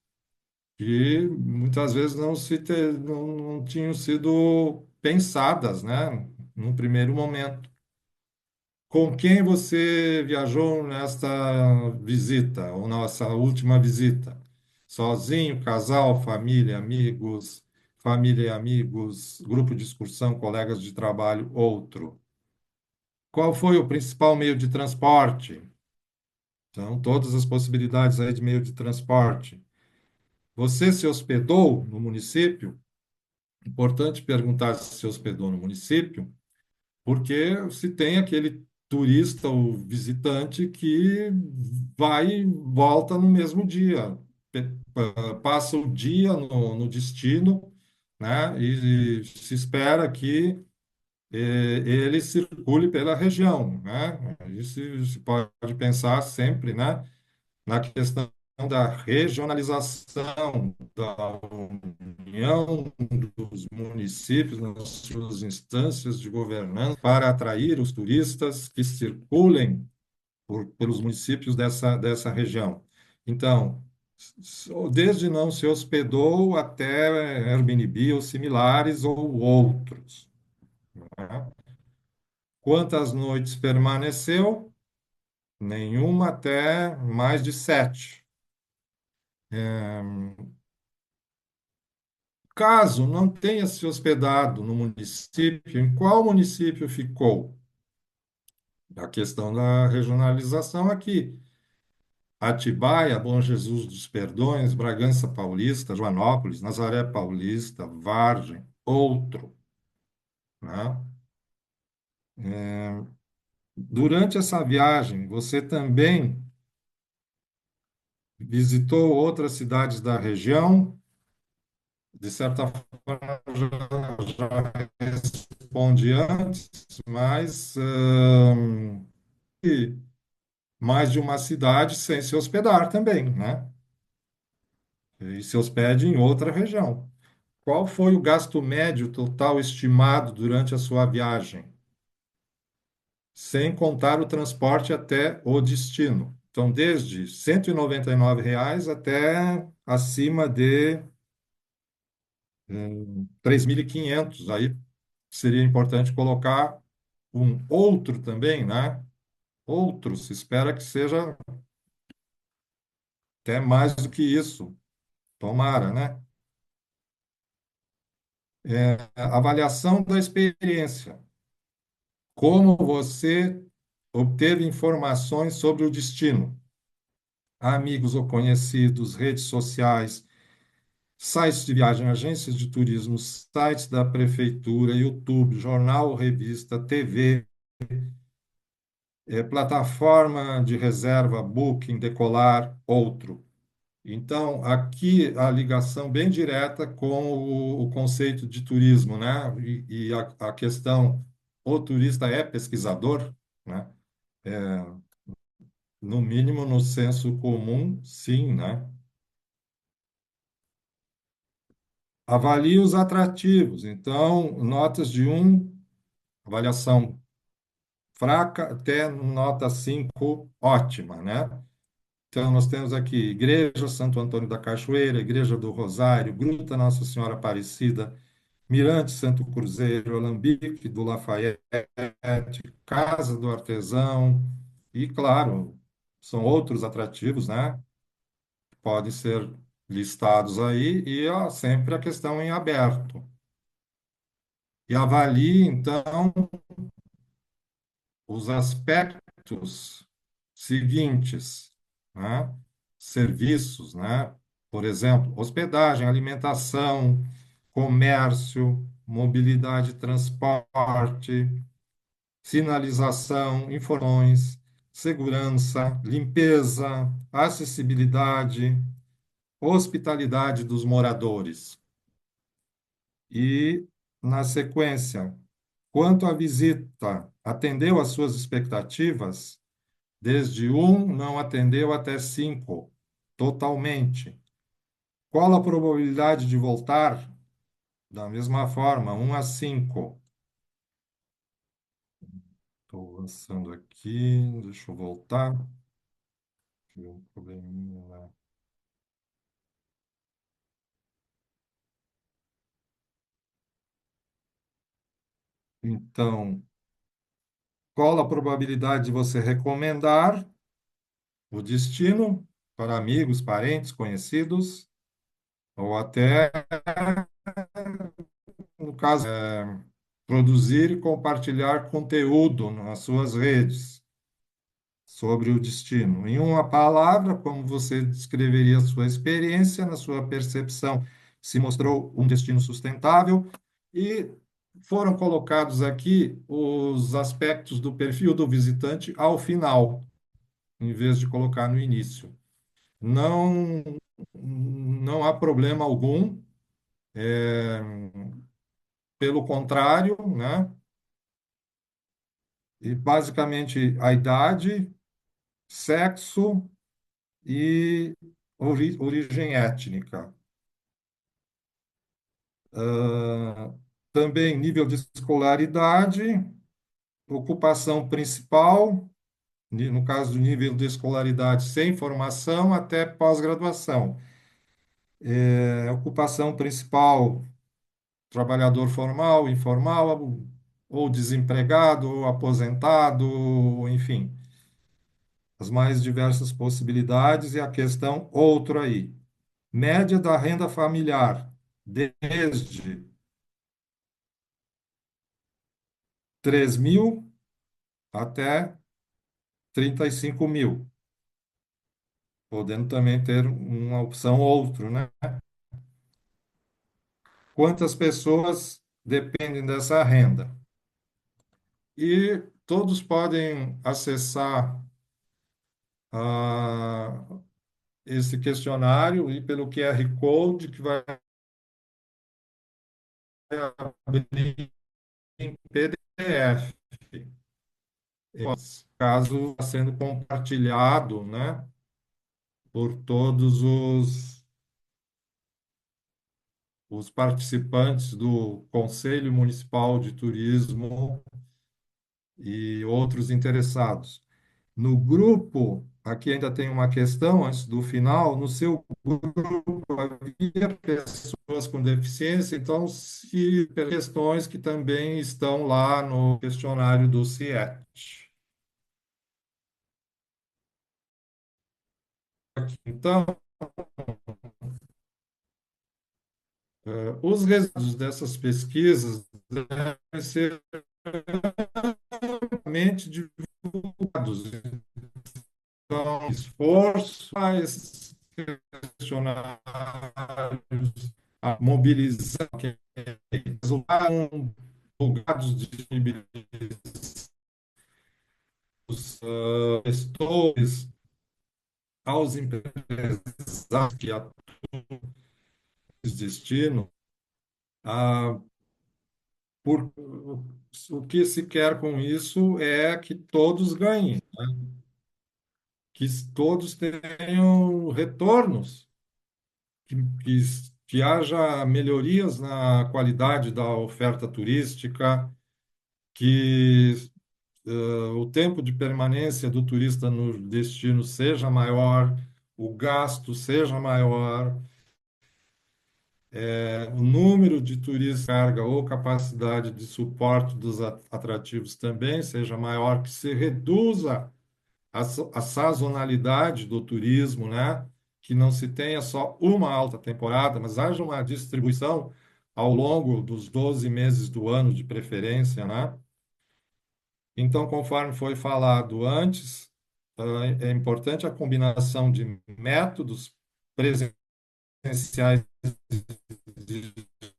que muitas vezes não tinham sido pensadas, né, num primeiro momento. Com quem você viajou nesta visita, ou nossa última visita? Sozinho, casal, família e amigos, grupo de excursão, colegas de trabalho, outro. Qual foi o principal meio de transporte? Então, todas as possibilidades aí de meio de transporte. Você se hospedou no município? Importante perguntar se se hospedou no município, porque se tem aquele turista ou visitante que vai e volta no mesmo dia, passa o dia no destino, né? E se espera que ele circule pela região, né? Isso se pode pensar sempre, né? Na questão da regionalização, da união dos municípios nas suas instâncias de governança para atrair os turistas que circulem pelos municípios dessa região. Então, desde não se hospedou até Airbnb ou similares ou outros, né? Quantas noites permaneceu? Nenhuma até mais de 7. Caso não tenha se hospedado no município, em qual município ficou? A questão da regionalização aqui. Atibaia, Bom Jesus dos Perdões, Bragança Paulista, Joanópolis, Nazaré Paulista, Vargem, outro, né? Durante essa viagem, você também visitou outras cidades da região? De certa forma, já respondi antes, mas e mais de uma cidade sem se hospedar também, né? E se hospede em outra região. Qual foi o gasto médio total estimado durante a sua viagem, sem contar o transporte até o destino? Então, desde R$ 199 até acima de 3.500. Aí seria importante colocar um outro também, né? Outro, se espera que seja até mais do que isso. Tomara, né? Avaliação da experiência. Como você obteve informações sobre o destino? Amigos ou conhecidos, redes sociais, sites de viagem, agências de turismo, sites da prefeitura, YouTube, jornal, revista, TV, plataforma de reserva, Booking, Decolar, outro. Então, aqui a ligação bem direta com o conceito de turismo, né? E a questão, o turista é pesquisador, né? No mínimo, no senso comum, sim, né? Avalie os atrativos. Então, notas de avaliação fraca até nota 5 ótima, né? Então, nós temos aqui Igreja Santo Antônio da Cachoeira, Igreja do Rosário, Gruta Nossa Senhora Aparecida, Mirante Santo Cruzeiro, Alambique do Lafayette, Casa do Artesão, e, claro, são outros atrativos, né? Podem ser listados aí, e ó, sempre a questão em aberto. E avalie, então, os aspectos seguintes, né? Serviços, né? Por exemplo, hospedagem, alimentação, comércio, mobilidade, transporte, sinalização, informações, segurança, limpeza, acessibilidade, hospitalidade dos moradores. E na sequência, quanto à visita, atendeu às suas expectativas? Desde um, não atendeu até cinco, totalmente. Qual a probabilidade de voltar? Da mesma forma, um a cinco. Estou avançando aqui, deixa eu voltar. Tive um probleminha lá. Então, qual a probabilidade de você recomendar o destino para amigos, parentes, conhecidos, ou até, no caso, produzir e compartilhar conteúdo nas suas redes sobre o destino? Em uma palavra, como você descreveria a sua experiência, na sua percepção, se mostrou um destino sustentável e foram colocados aqui os aspectos do perfil do visitante ao final, em vez de colocar no início. Não, não há problema algum, pelo contrário, né? E basicamente a idade, sexo e origem étnica. Ah, também nível de escolaridade, ocupação principal, no caso do nível de escolaridade sem formação até pós-graduação. Ocupação principal, trabalhador formal, informal, ou desempregado, ou aposentado, enfim, as mais diversas possibilidades e a questão outro aí. Média da renda familiar, desde 3.000 até 35.000, podendo também ter uma opção outro, né? Quantas pessoas dependem dessa renda? E todos podem acessar ah, esse questionário e pelo QR Code que vai abrir em PDF. Caso está sendo compartilhado, né, por todos os participantes do Conselho Municipal de Turismo e outros interessados. No grupo, aqui ainda tem uma questão antes do final, no seu grupo havia pessoas com deficiência, então se questões que também estão lá no questionário do CIET. Então, os resultados dessas pesquisas devem ser amplamente divulgados. Então, esforço, mais questionários, a mobilização, que resultaram divulgados, disponibilizados, gestores, aos empresários que atuam nesse destino, ah, por, o que se quer com isso é que todos ganhem, que todos tenham retornos, que, que, que haja melhorias na qualidade da oferta turística, que o tempo de permanência do turista no destino seja maior, o gasto seja maior, o número de turistas, carga ou capacidade de suporte dos atrativos também seja maior, que se reduza a sazonalidade do turismo, né? Que não se tenha só uma alta temporada, mas haja uma distribuição ao longo dos 12 meses do ano, de preferência, né? Então, conforme foi falado antes, é importante a combinação de métodos presenciais e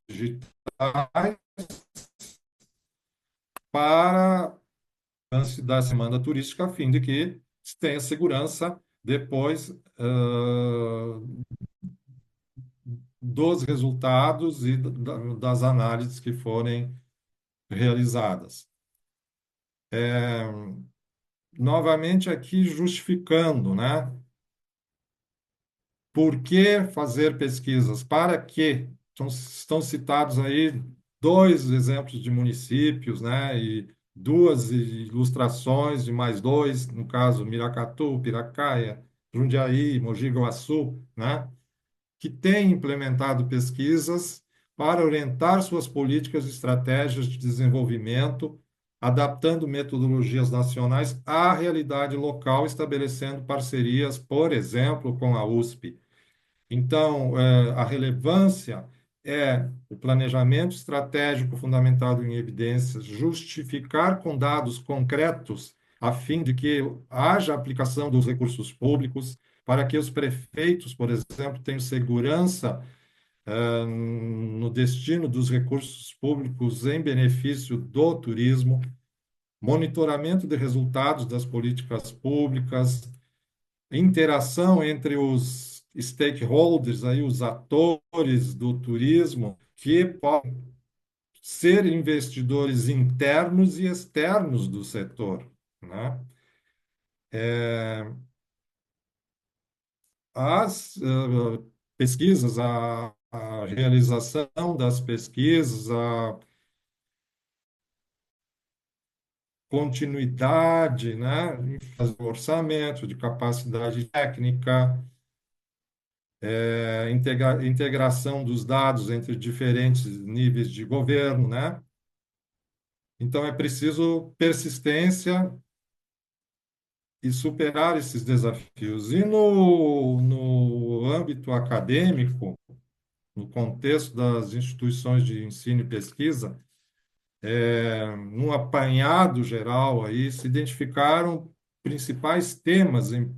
digitais para antes da semana turística, a fim de que se tenha segurança depois dos resultados e das análises que forem realizadas. Novamente aqui justificando, né? Por que fazer pesquisas? Para quê? Estão citados aí dois exemplos de municípios, né? E duas ilustrações de mais dois, no caso, Miracatu, Piracaia, Jundiaí, Mogi Guaçu, né? Que têm implementado pesquisas para orientar suas políticas e estratégias de desenvolvimento, adaptando metodologias nacionais à realidade local, estabelecendo parcerias, por exemplo, com a USP. Então, a relevância é o planejamento estratégico fundamentado em evidências, justificar com dados concretos, a fim de que haja aplicação dos recursos públicos, para que os prefeitos, por exemplo, tenham segurança, no destino dos recursos públicos em benefício do turismo, monitoramento de resultados das políticas públicas, interação entre os stakeholders, aí, os atores do turismo, que podem ser investidores internos e externos do setor, né? As pesquisas, a realização das pesquisas, a continuidade, né? Fazer orçamento, de capacidade técnica, integração dos dados entre diferentes níveis de governo, né? Então, é preciso persistência e superar esses desafios. E no âmbito acadêmico, no contexto das instituições de ensino e pesquisa, num apanhado geral, aí, se identificaram principais temas em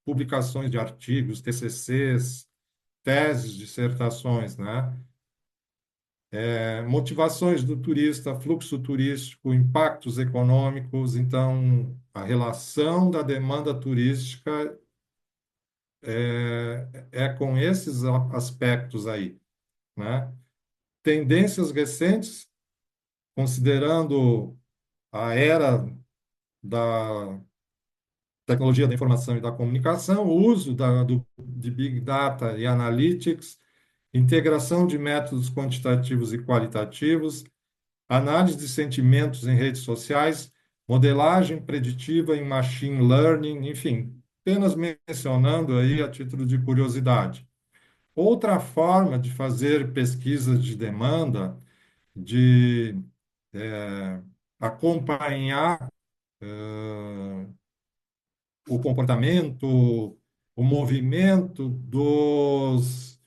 publicações de artigos, TCCs, teses, dissertações, né? Motivações do turista, fluxo turístico, impactos econômicos. Então, a relação da demanda turística é com esses aspectos aí, né? Tendências recentes, considerando a era da tecnologia da informação e da comunicação, o uso de Big Data e Analytics, integração de métodos quantitativos e qualitativos, análise de sentimentos em redes sociais, modelagem preditiva em machine learning, enfim, apenas mencionando aí a título de curiosidade. Outra forma de fazer pesquisa de demanda, de acompanhar o comportamento, o movimento dos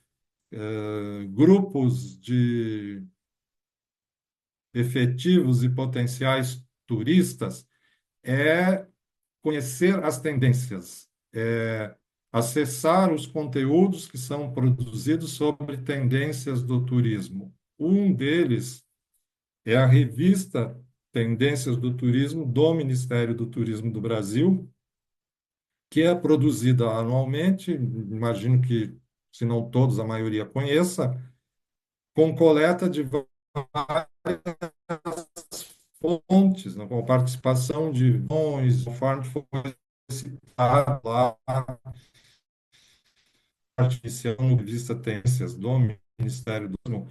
grupos de efetivos e potenciais turistas, é conhecer as tendências, acessar os conteúdos que são produzidos sobre tendências do turismo. Um deles é a revista Tendências do Turismo do Ministério do Turismo do Brasil, que é produzida anualmente, imagino que, se não todos, a maioria conheça, com coleta de várias fontes, né, com participação de fontes, conforme foi citado lá, iniciando no revista Tendências do Ministério do Turismo.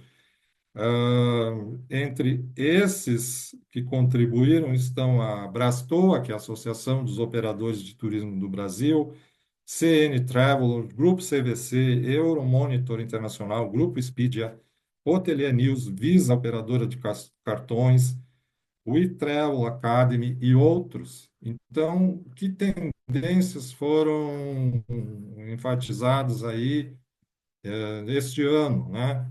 Entre esses que contribuíram estão a Brastoa, que é a Associação dos Operadores de Turismo do Brasil, CN Travel, Grupo CVC, Euromonitor Internacional, Grupo Expedia, Hotelier News, Visa, operadora de cartões, WeTravel Academy e outros. Então, que tendências foram enfatizadas aí este ano, né?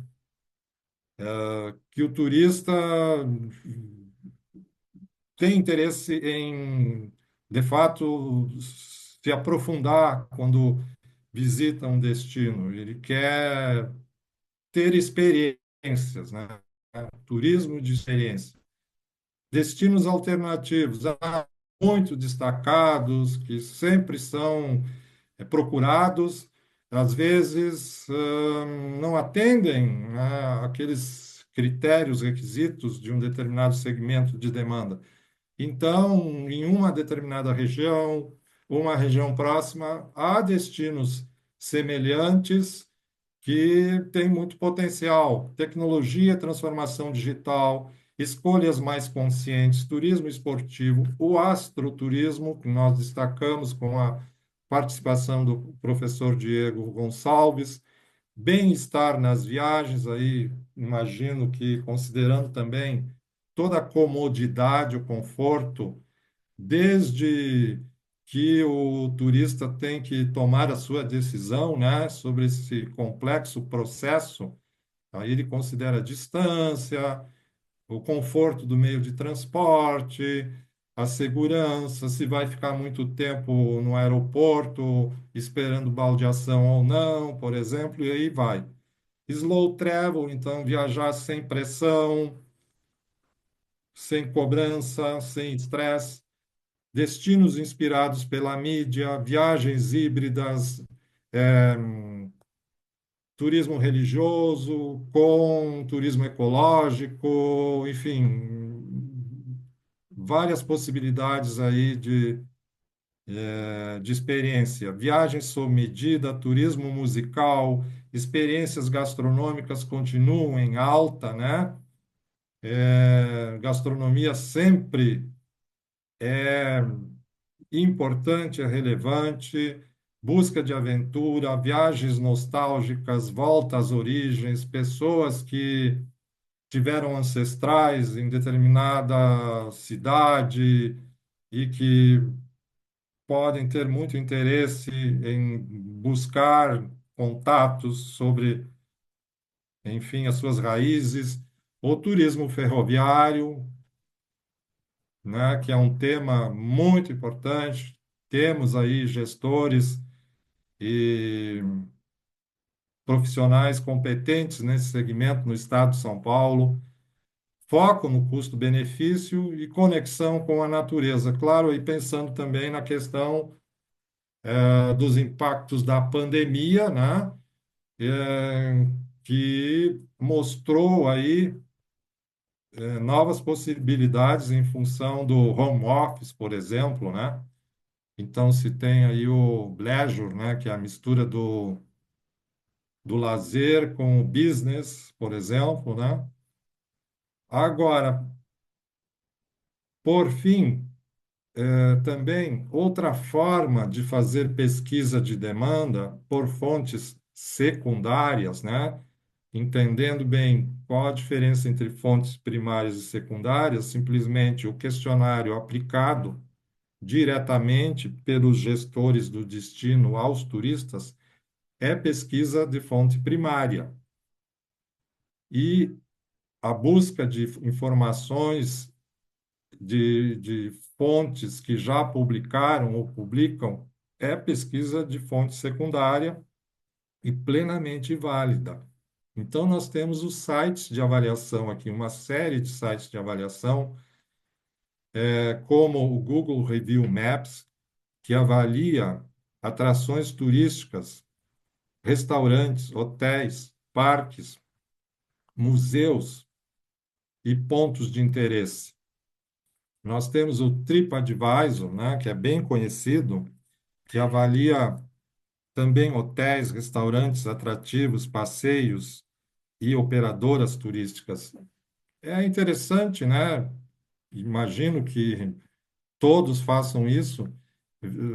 Que o turista tem interesse em, de fato, se aprofundar quando visita um destino. Ele quer ter experiências, né? Turismo de experiência. Destinos alternativos, muito destacados, que sempre são procurados, às vezes, não atendem, né, aqueles critérios, requisitos de um determinado segmento de demanda. Então, em uma determinada região, uma região próxima, há destinos semelhantes que têm muito potencial. Tecnologia, transformação digital, escolhas mais conscientes, turismo esportivo, o astroturismo, que nós destacamos com a participação do professor Diego Gonçalves, bem-estar nas viagens, aí imagino que considerando também toda a comodidade, o conforto, desde que o turista tem que tomar a sua decisão, né, sobre esse complexo processo, aí ele considera a distância, o conforto do meio de transporte, a segurança, se vai ficar muito tempo no aeroporto esperando baldeação ou não, por exemplo, e aí vai. Slow travel, então viajar sem pressão, sem cobrança, sem estresse. Destinos inspirados pela mídia, viagens híbridas, eh, turismo religioso com turismo ecológico, enfim, várias possibilidades aí de experiência. Viagens sob medida, turismo musical, experiências gastronômicas continuam em alta, né? Gastronomia sempre é importante, é relevante, busca de aventura, viagens nostálgicas, volta às origens, pessoas que tiveram ancestrais em determinada cidade e que podem ter muito interesse em buscar contatos sobre, enfim, as suas raízes, o turismo ferroviário, né, que é um tema muito importante. Temos aí gestores e profissionais competentes nesse segmento no estado de São Paulo. Foco no custo-benefício e conexão com a natureza. Claro, e pensando também na questão dos impactos da pandemia, né? Eh, que mostrou aí novas possibilidades em função do home office, por exemplo, né? Então, se tem aí o leisure, né, que é a mistura do lazer com o business, por exemplo, né? Agora, por fim, também outra forma de fazer pesquisa de demanda por fontes secundárias, né? Entendendo bem qual a diferença entre fontes primárias e secundárias, simplesmente o questionário aplicado diretamente pelos gestores do destino aos turistas é pesquisa de fonte primária. E a busca de informações de fontes que já publicaram ou publicam é pesquisa de fonte secundária e plenamente válida. Então, nós temos os sites de avaliação aqui, uma série de sites de avaliação, como o Google Review Maps, que avalia atrações turísticas, restaurantes, hotéis, parques, museus e pontos de interesse. Nós temos o TripAdvisor, né, que é bem conhecido, que avalia também hotéis, restaurantes, atrativos, passeios e operadoras turísticas. É interessante, né? Imagino que todos façam isso.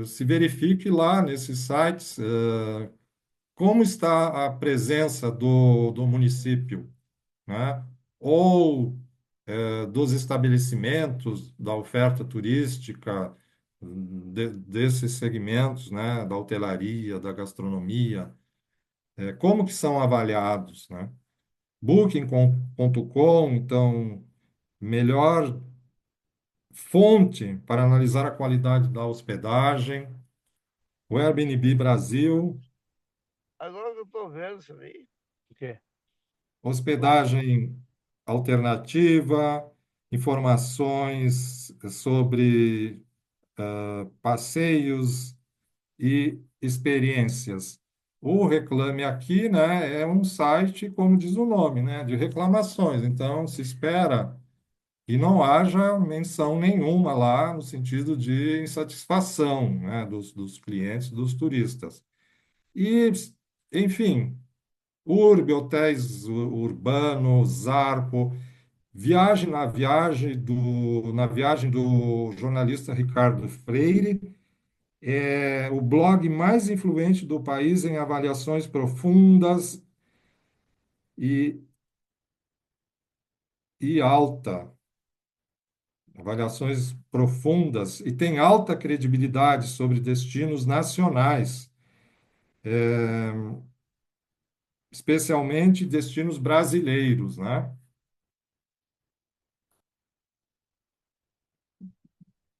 Se verifique lá nesses sites, como está a presença do município, né? Ou dos estabelecimentos da oferta turística desses segmentos, né? Da hotelaria, da gastronomia, como que são avaliados, né? Booking.com, então, melhor fonte para analisar a qualidade da hospedagem. O Airbnb Brasil, Agora que eu tô vendo isso aí. O quê? hospedagem alternativa, informações sobre passeios e experiências. O Reclame Aqui, né, é um site, como diz o nome, né, de reclamações. Então, se espera que não haja menção nenhuma lá no sentido de insatisfação, né, dos clientes, dos turistas. E, enfim, Urbe, Hotéis Urbano, Zarpo, na viagem do jornalista Ricardo Freire, é o blog mais influente do país em avaliações profundas e, e alta, avaliações profundas, e tem alta credibilidade sobre destinos nacionais, especialmente destinos brasileiros, né?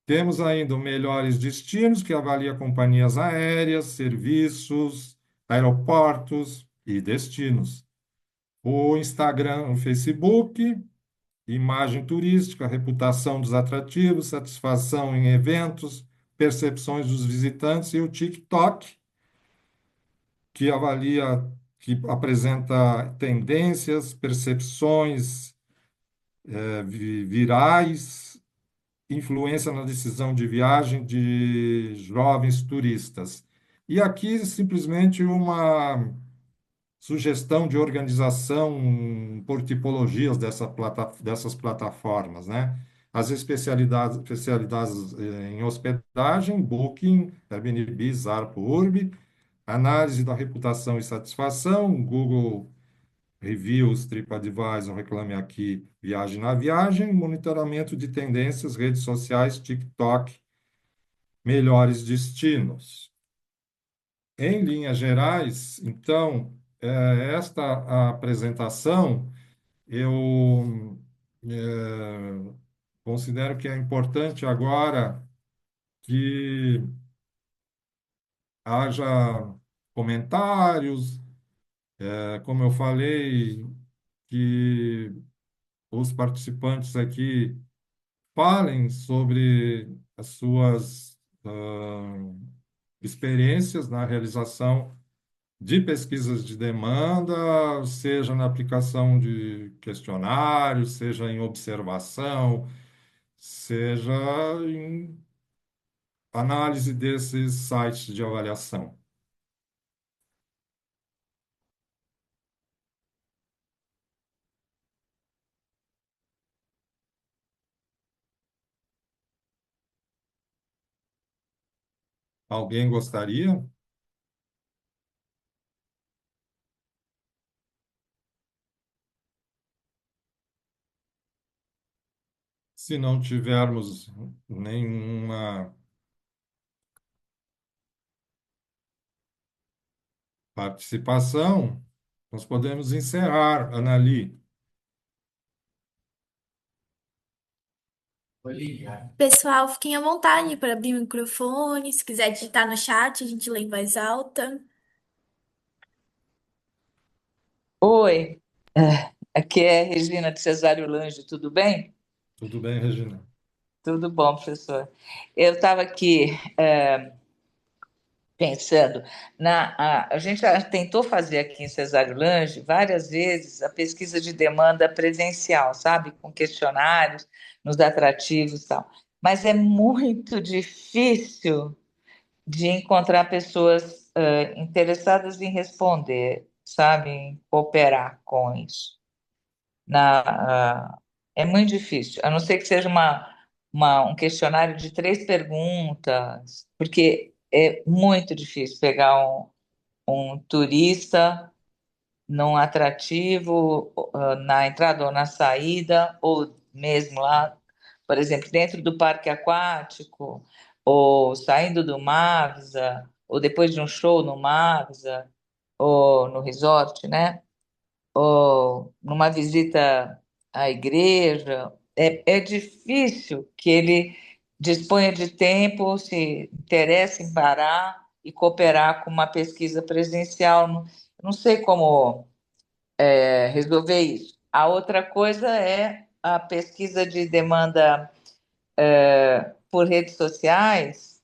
Temos ainda o Melhores Destinos, que avalia companhias aéreas, serviços, aeroportos e destinos. O Instagram, o Facebook, imagem turística, reputação dos atrativos, satisfação em eventos, percepções dos visitantes, e o TikTok, que avalia, que apresenta tendências, percepções virais, influência na decisão de viagem de jovens turistas. E aqui simplesmente uma sugestão de organização por tipologias dessas plataformas, né? As especialidades em hospedagem, Booking, Airbnb, Zarpo, Urb, análise da reputação e satisfação, Google Reviews, TripAdvisor, Reclame Aqui, Viagem na Viagem, monitoramento de tendências, redes sociais, TikTok, melhores destinos. Em linhas gerais, então, esta apresentação eu considero que é importante agora que haja comentários, como eu falei, que os participantes aqui falem sobre as suas experiências na realização de pesquisas de demanda, seja na aplicação de questionários, seja em observação, seja em análise desses sites de avaliação. Alguém gostaria? Se não tivermos nenhuma participação, nós podemos encerrar, Anali. Pessoal, fiquem à vontade para abrir o microfone. Se quiser digitar no chat, a gente lê em voz alta. Oi, aqui é Regina de Cesário Lange, tudo bem? Tudo bem, Regina? Tudo bom, professor. Eu estava aqui pensando, a gente já tentou fazer aqui em Cesário Lange várias vezes a pesquisa de demanda presencial, sabe? Com questionários, nos atrativos e tal. Mas é muito difícil de encontrar pessoas interessadas em responder, sabe? Em cooperar com isso. É muito difícil, a não ser que seja um questionário de 3 perguntas, porque é muito difícil pegar um turista num atrativo, na entrada ou na saída, ou mesmo lá, por exemplo, dentro do parque aquático, ou saindo do Mavisa, ou depois de um show no Mavisa, ou no resort, né? Ou numa visita à igreja, é difícil que ele disponha de tempo, se interesse em parar e cooperar com uma pesquisa presencial. Não sei como resolver isso. A outra coisa é a pesquisa de demanda por redes sociais,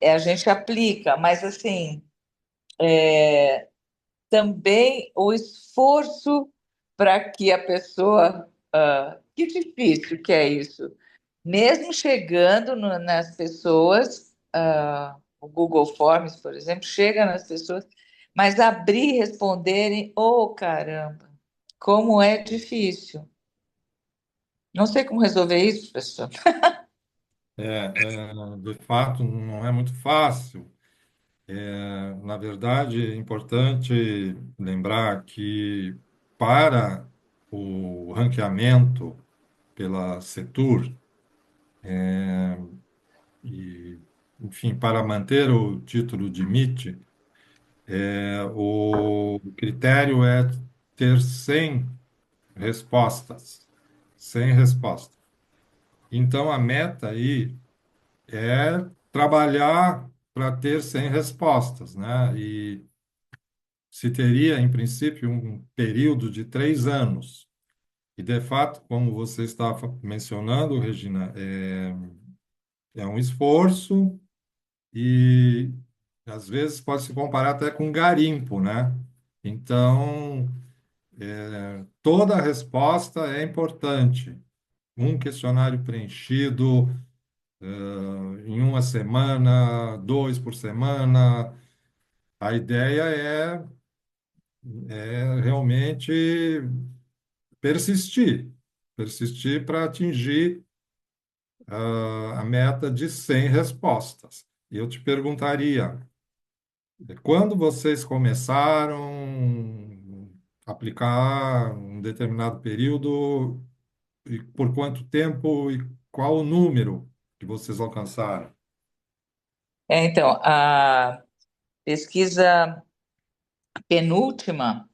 a gente aplica, mas assim. também o esforço para que a pessoa. Que difícil que é isso. Mesmo chegando nas pessoas, o Google Forms, por exemplo, chega nas pessoas, mas abrir e responderem, oh caramba, como é difícil. Não sei como resolver isso, professor. De fato, não é muito fácil. Na verdade, é importante lembrar que para o ranqueamento pela Setur e, enfim, para manter o título de MIT, o critério é ter 100 respostas. 100 respostas. Então, a meta aí é trabalhar para ter 100 respostas, né? E se teria, em princípio, um período de 3 anos. E, de fato, como você estava mencionando, Regina, é um esforço e, às vezes, pode se comparar até com um garimpo, né? Então, toda resposta é importante. Um questionário preenchido, em uma semana, dois por semana. A ideia é realmente persistir, persistir para atingir a meta de 100 respostas. E eu te perguntaria, quando vocês começaram a aplicar um determinado período, e por quanto tempo e qual o número que vocês alcançaram? Então, a pesquisa penúltima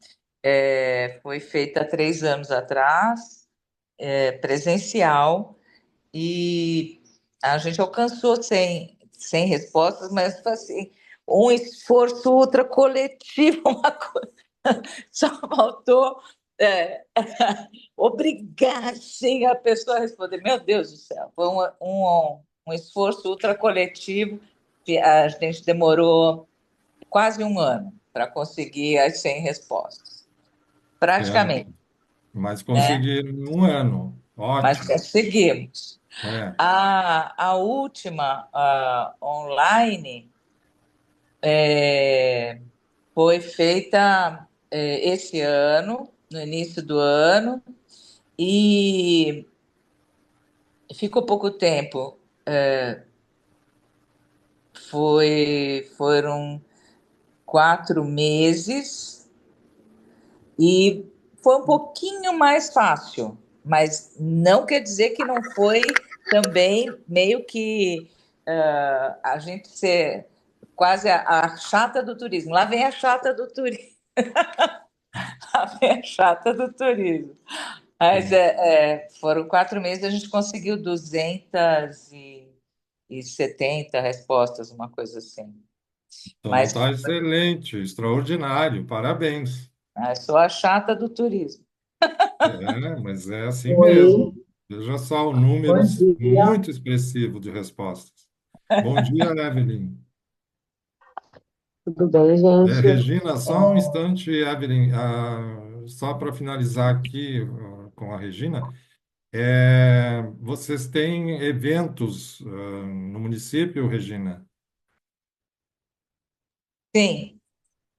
foi feita há 3 anos atrás, presencial, e a gente alcançou 100 respostas, mas foi assim, um esforço ultra coletivo, uma coisa, só faltou é, obrigar assim, a pessoa a responder. Meu Deus do céu, foi um esforço ultra coletivo, que a gente demorou quase um ano para conseguir as 100 respostas, É, praticamente, mas né? conseguiram em um ano. Mas Ótimo. conseguimos. É, A última, online, foi feita esse ano, no início do ano, e ficou pouco tempo. Foram 4 meses e foi um pouquinho mais fácil, mas não quer dizer que não foi também meio que a gente ser quase a chata do turismo. Lá vem a chata do turismo. Lá vem a chata do turismo. Mas sim. foram 4 meses, a gente conseguiu 270 respostas, uma coisa assim. Então, Mas está excelente, extraordinário, parabéns. sou a chata do turismo. Mas é assim mesmo. Oi, Veja só o bom número dia. muito expressivo de respostas. Bom dia, Evelyn. Tudo bem, gente? Regina, só um instante, Evelyn, só para finalizar aqui com a Regina. Vocês têm eventos no município, Regina? Sim,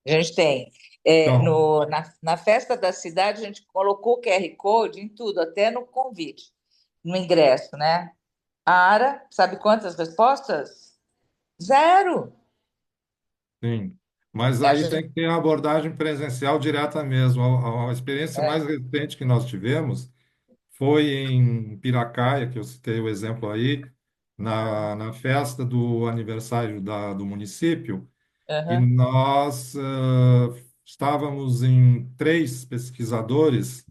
a gente tem. Então, Na festa da cidade, a gente colocou o QR Code em tudo, até no convite, no ingresso, né? A Ara, sabe quantas respostas? Zero. sim. Mas A aí tem gente, que ter a abordagem presencial direta mesmo. A experiência é, mais recente que nós tivemos foi em Piracaia, que eu citei o exemplo aí, na festa do aniversário do município, e aham. nós estávamos em três pesquisadores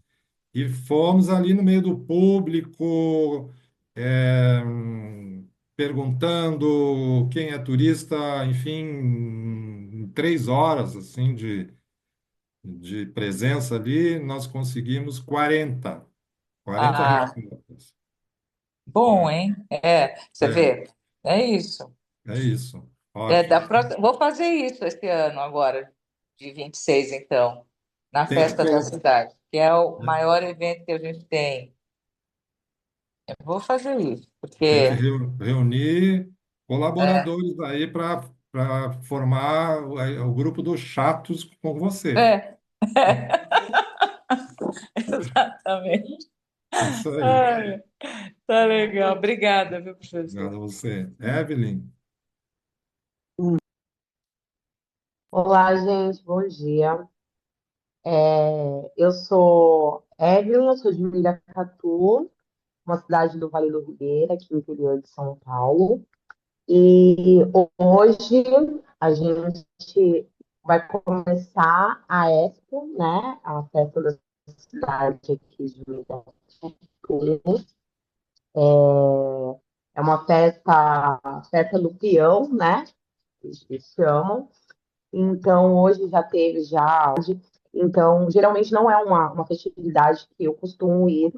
e fomos ali no meio do público, eh, perguntando quem é turista, enfim, em 3 horas assim de presença ali, nós conseguimos 40 Ah, respostas. bom, Né? hein? Você É, vê, é isso. é isso. Ótimo. Vou fazer isso esse ano agora, de 26 então, na Tem que festa da ter, cidade, que é o né? maior evento que a gente tem. Eu vou fazer isso, Tem que porque reunir é, colaboradores aí para formar o grupo dos chatos com você. é, exatamente. Isso aí. Ai, tá legal. Obrigada, viu, professor? Obrigado a você. Evelyn, Olá, gente, bom dia. Eu sou Evelyn, eu sou de Miracatu, uma cidade do Vale do Ribeira, aqui no interior de São Paulo. E hoje a gente vai começar a Expo, né? A festa da cidade aqui de Miracatu. É uma festa do peão, né? Eles chamam. Então, hoje já teve já. Então, geralmente não é uma festividade que eu costumo ir,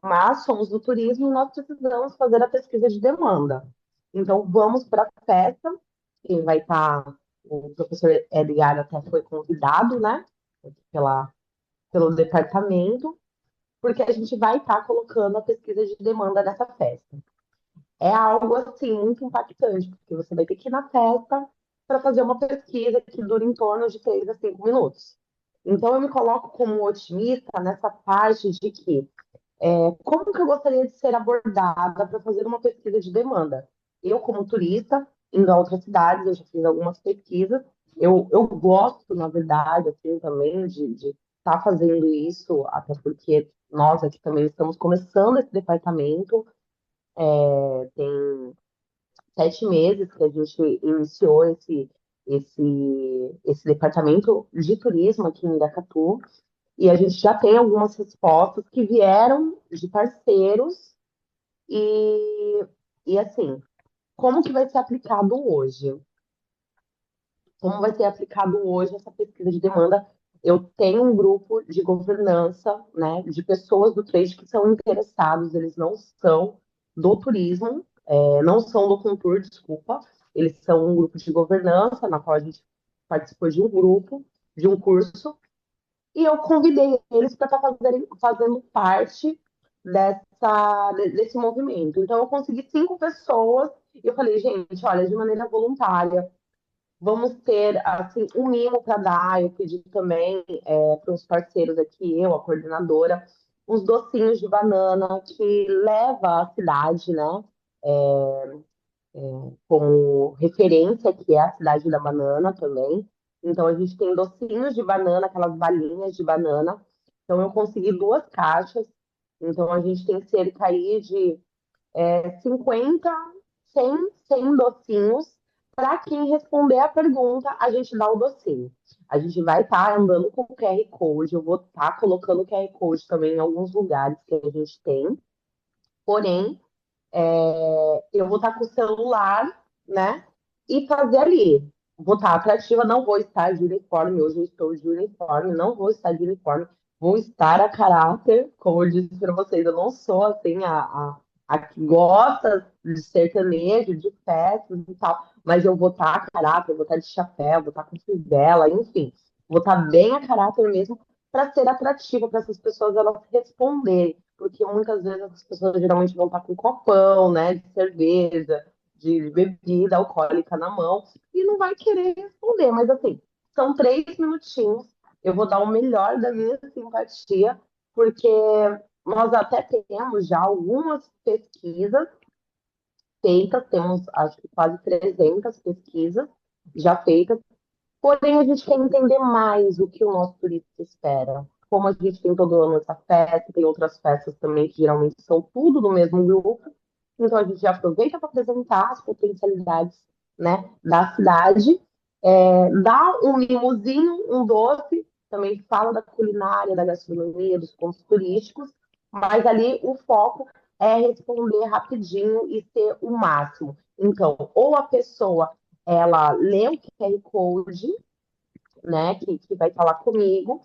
mas somos do turismo e nós precisamos fazer a pesquisa de demanda. Então, vamos para a festa, quem vai estar, o professor Edgar até foi convidado, né, pelo departamento, porque a gente vai estar colocando a pesquisa de demanda nessa festa. É algo assim muito impactante, porque você vai ter que ir na festa para fazer uma pesquisa que dura em torno de 3 a 5 minutos. Então eu me coloco como otimista nessa parte de que como que eu gostaria de ser abordada para fazer uma pesquisa de demanda? Eu, como turista, indo a outras cidades, eu já fiz algumas pesquisas. Eu gosto, na verdade, assim, também de estar fazendo isso, até porque nós aqui também estamos começando esse departamento. Tem 7 meses que a gente iniciou esse departamento de turismo aqui em Iracatu, e a gente já tem algumas respostas que vieram de parceiros e, e assim, como que vai ser aplicado hoje? Como vai ser aplicado hoje essa pesquisa de demanda? Eu tenho um grupo de governança, né, de pessoas do trade que são interessados, eles não são do turismo, não são do Contour, desculpa, eles são um grupo de governança, na qual a gente participou de um grupo, de um curso, e eu convidei eles para estar fazendo parte desse movimento. Então, eu consegui 5 pessoas, e eu falei, gente, olha, de maneira voluntária, vamos ter assim um mimo para dar. Eu pedi também para os parceiros aqui, eu, a coordenadora, uns docinhos de banana que leva a cidade, né? Como referência, que é a cidade da banana também. Então a gente tem docinhos de banana, aquelas balinhas de banana. Então eu consegui 2 caixas. Então a gente tem cerca aí de 50, 100 docinhos. Para quem responder a pergunta, a gente dá o docinho. A gente vai estar andando com o QR Code, eu vou estar colocando o QR Code também em alguns lugares que a gente tem. Porém, eu vou estar com o celular, né? E fazer ali. Vou estar atrativa, não vou estar de uniforme. Hoje eu estou de uniforme, não vou estar de uniforme. Vou estar a caráter, como eu disse para vocês, eu não sou assim a que gosta de sertanejo, de festas e tal, mas eu vou estar a caráter, vou estar de chapéu, vou estar com fivela, enfim, vou estar bem a caráter mesmo para ser atrativa para essas pessoas elas responderem, porque muitas vezes as pessoas geralmente vão estar com um copão, né, de cerveja, de bebida alcoólica na mão e não vai querer responder, mas assim, são 3 minutinhos, eu vou dar o melhor da minha simpatia, porque nós até temos já algumas pesquisas feitas, temos acho que quase 300 pesquisas já feitas. Porém, a gente quer entender mais o que o nosso turista espera. Como a gente tem todo ano essa festa, tem outras festas também que geralmente são tudo no mesmo grupo. Então a gente já aproveita para apresentar as potencialidades, né, da cidade, dá um mimosinho, um doce, também fala da culinária, da gastronomia, dos pontos turísticos, mas ali o foco é responder rapidinho e ser o máximo. Então, ou a pessoa ela lê o QR Code, né, que vai falar comigo,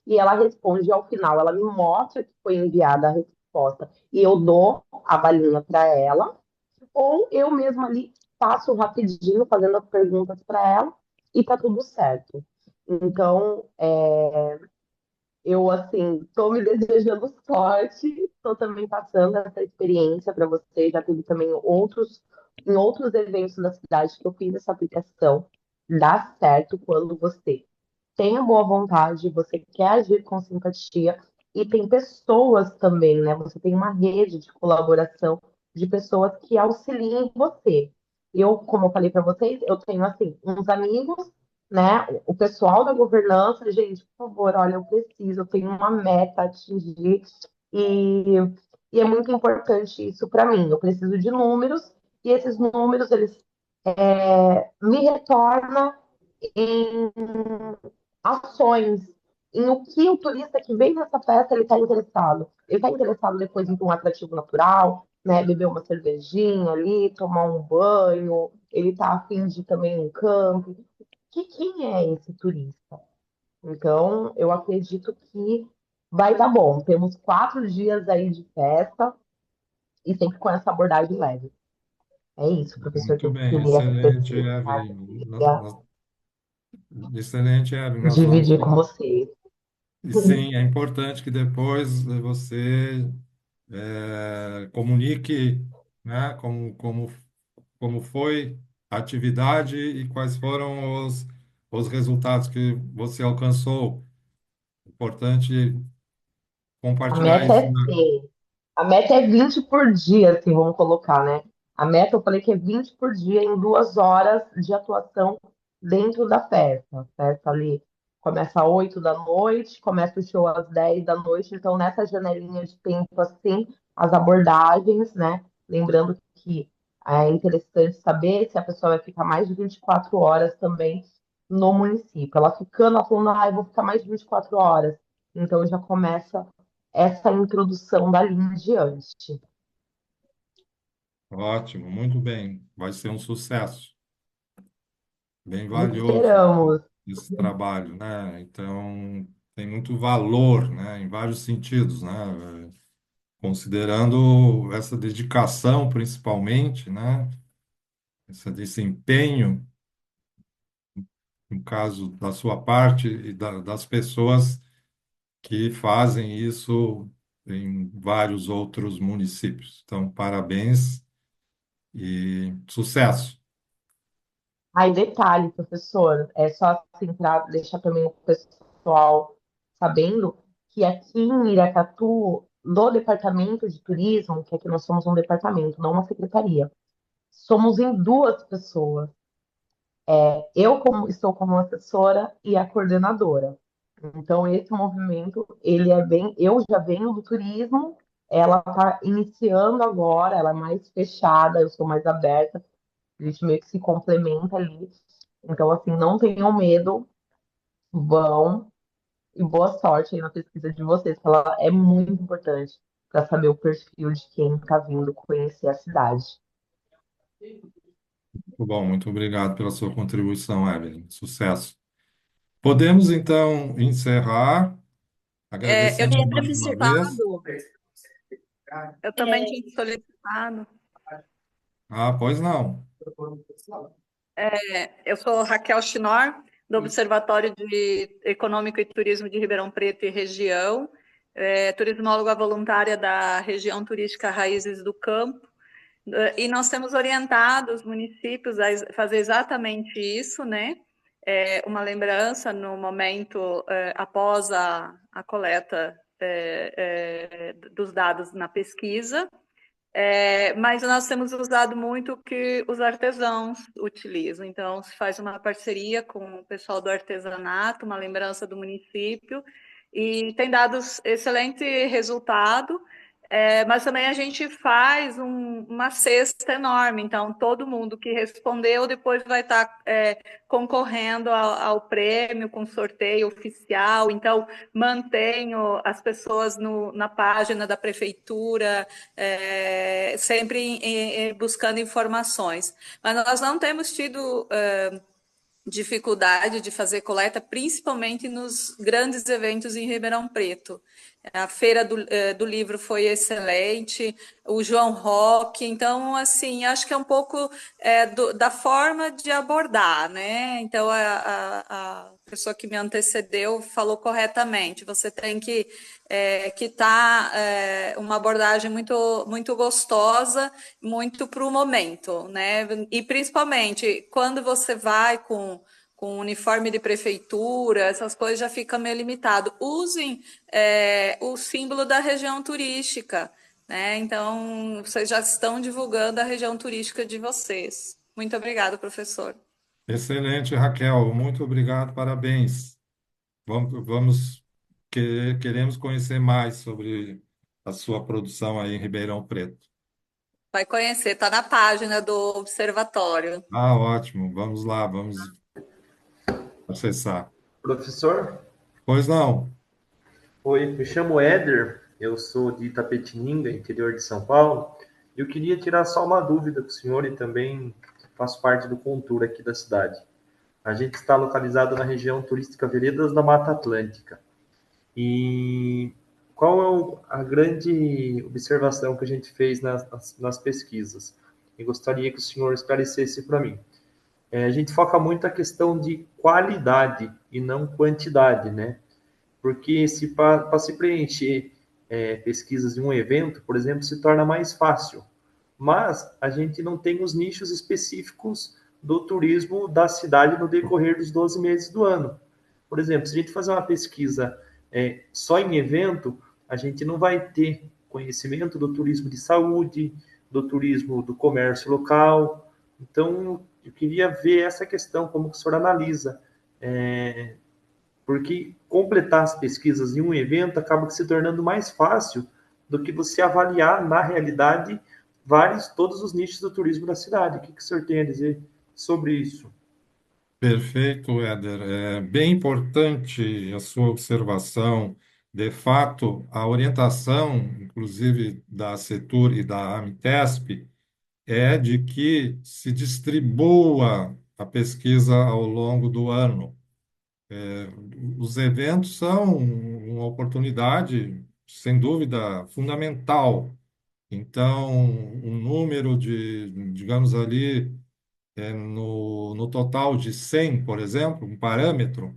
e ela responde ao final, ela me mostra que foi enviada a resposta e eu dou a balinha para ela, ou eu mesma ali passo rapidinho fazendo as perguntas para ela e tá tudo certo. Então, eu, assim, tô me desejando sorte, tô também passando essa experiência para você. Já teve também em outros eventos da cidade que eu fiz essa aplicação. Dá certo quando você tem a boa vontade, você quer agir com simpatia e tem pessoas também, né? Você tem uma rede de colaboração de pessoas que auxiliam você. Eu, como eu falei para vocês, eu tenho, assim, uns amigos, né? O pessoal da governança, gente, por favor, olha, eu preciso, eu tenho uma meta a atingir e, e é muito importante isso para mim. Eu preciso de números e esses números, eles me retornam em ações, em o que o turista que vem nessa festa ele está interessado. Ele está interessado depois em um atrativo natural, né? Beber uma cervejinha ali, tomar um banho, ele está afim de também um camping. Quem é esse turista? Então, eu acredito que vai dar bom. Temos 4 dias aí de festa e sempre com essa abordagem leve. É isso, professor, que Muito eu bem, queria excelente, agradecer, tá? Que eu Evelyn. queria Excelente, Evelyn. Nós vamos. dividir com você. E sim, é importante que depois você comunique, né, como foi a atividade e quais foram os resultados que você alcançou. Importante A compartilhar meta isso, é né? 100. A meta é 20 por dia, assim, vamos colocar, né? A meta, eu falei que é 20 por dia em 2 horas de atuação dentro da festa. A festa ali começa às 8 da noite, começa o show às 10 da noite. Então, nessa janelinha de tempo, assim, as abordagens, né? Lembrando que é interessante saber se a pessoa vai ficar mais de 24 horas também no município. Ela ficando, ela falando, ah, eu vou ficar mais de 24 horas. Então, já começa essa introdução dali em diante. Ótimo, muito bem. Vai ser um sucesso, bem valioso Esperamos. esse trabalho, né? Então, tem muito valor, né, em vários sentidos, né? Considerando essa dedicação, principalmente, né? Esse empenho, no caso da sua parte e das pessoas que fazem isso em vários outros municípios. Então, parabéns e sucesso. Aí, detalhe, professor, é só assim para deixar também o pessoal sabendo que aqui em Iracatu, no departamento de turismo, que aqui nós somos um departamento, não uma secretaria, somos em 2 pessoas. Eu estou como assessora e a coordenadora. Então, esse movimento, ele é bem. Eu já venho do turismo, ela está iniciando agora, ela é mais fechada, eu sou mais aberta, a gente meio que se complementa ali. Então, assim, não tenham medo, vão e boa sorte aí na pesquisa de vocês, que ela é muito importante para saber o perfil de quem está vindo conhecer a cidade. Muito bom, muito obrigado pela sua contribuição, Evelyn. Sucesso. Podemos, então, encerrar, Eu agradecendo tinha mais uma vez. participado, eu também tinha solicitado. Ah, pois não. Eu sou Raquel Chinor, do Observatório Econômico e Turismo de Ribeirão Preto e região, turismóloga voluntária da região turística Raízes do Campo, e nós temos orientado os municípios a fazer exatamente isso, né? Uma lembrança no momento após a coleta dos dados na pesquisa. Mas nós temos usado muito o que os artesãos utilizam. Então, se faz uma parceria com o pessoal do artesanato, uma lembrança do município, e tem dado excelente resultado. Mas também a gente faz uma cesta enorme. Então, todo mundo que respondeu depois vai estar concorrendo ao prêmio com sorteio oficial. Então, mantenho as pessoas na página da prefeitura, sempre buscando informações. Mas nós não temos tido dificuldade de fazer coleta, principalmente nos grandes eventos em Ribeirão Preto. A feira do livro foi excelente, o João Rock. Então, assim, acho que é um pouco da forma de abordar, né? Então, a pessoa que me antecedeu falou corretamente. Você tem que tá uma abordagem muito, muito gostosa, muito para o momento, né? E principalmente quando você vai com uniforme de prefeitura, essas coisas já fica meio limitado. Usem o símbolo da região turística, né? Então, vocês já estão divulgando a região turística de vocês. Muito obrigada, professor. Excelente, Raquel. Muito obrigado, parabéns. Queremos conhecer mais sobre a sua produção aí em Ribeirão Preto. Vai conhecer, está na página do observatório. Ah, ótimo. Vamos lá, vamos acessar. Professor, Pois não. oi, me chamo Éder, eu sou de Itapetininga, interior de São Paulo. Eu queria tirar só uma dúvida com o senhor e também faço parte do Contour aqui da cidade. A gente está localizado na região turística Veredas da Mata Atlântica. E qual a grande observação que a gente fez nas pesquisas? E gostaria que o senhor esclarecesse para mim. A gente foca muito a questão de qualidade e não quantidade, né? Porque se para se preencher pesquisas de um evento, por exemplo, se torna mais fácil. Mas a gente não tem os nichos específicos do turismo da cidade no decorrer dos 12 meses do ano. Por exemplo, se a gente fazer uma pesquisa só em evento, a gente não vai ter conhecimento do turismo de saúde, do turismo do comércio local. Então, eu queria ver essa questão, como que o senhor analisa. Porque completar as pesquisas em um evento acaba se tornando mais fácil do que você avaliar, na realidade, todos os nichos do turismo da cidade. O que o senhor tem a dizer sobre isso? Perfeito, Éder. É bem importante a sua observação. De fato, a orientação, inclusive da CETUR e da AMITESP, é de que se distribua a pesquisa ao longo do ano. Os eventos são uma oportunidade, sem dúvida, fundamental. Então, um número de, digamos ali, no total de 100, por exemplo, um parâmetro,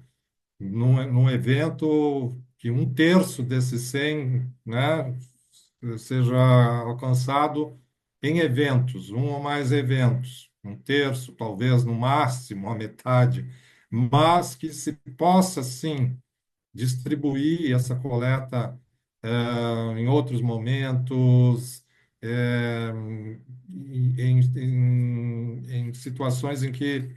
num evento que um terço desses 100, né, seja alcançado em eventos, um ou mais eventos, um terço, talvez no máximo a metade, mas que se possa, sim, distribuir essa coleta em outros momentos, em situações em que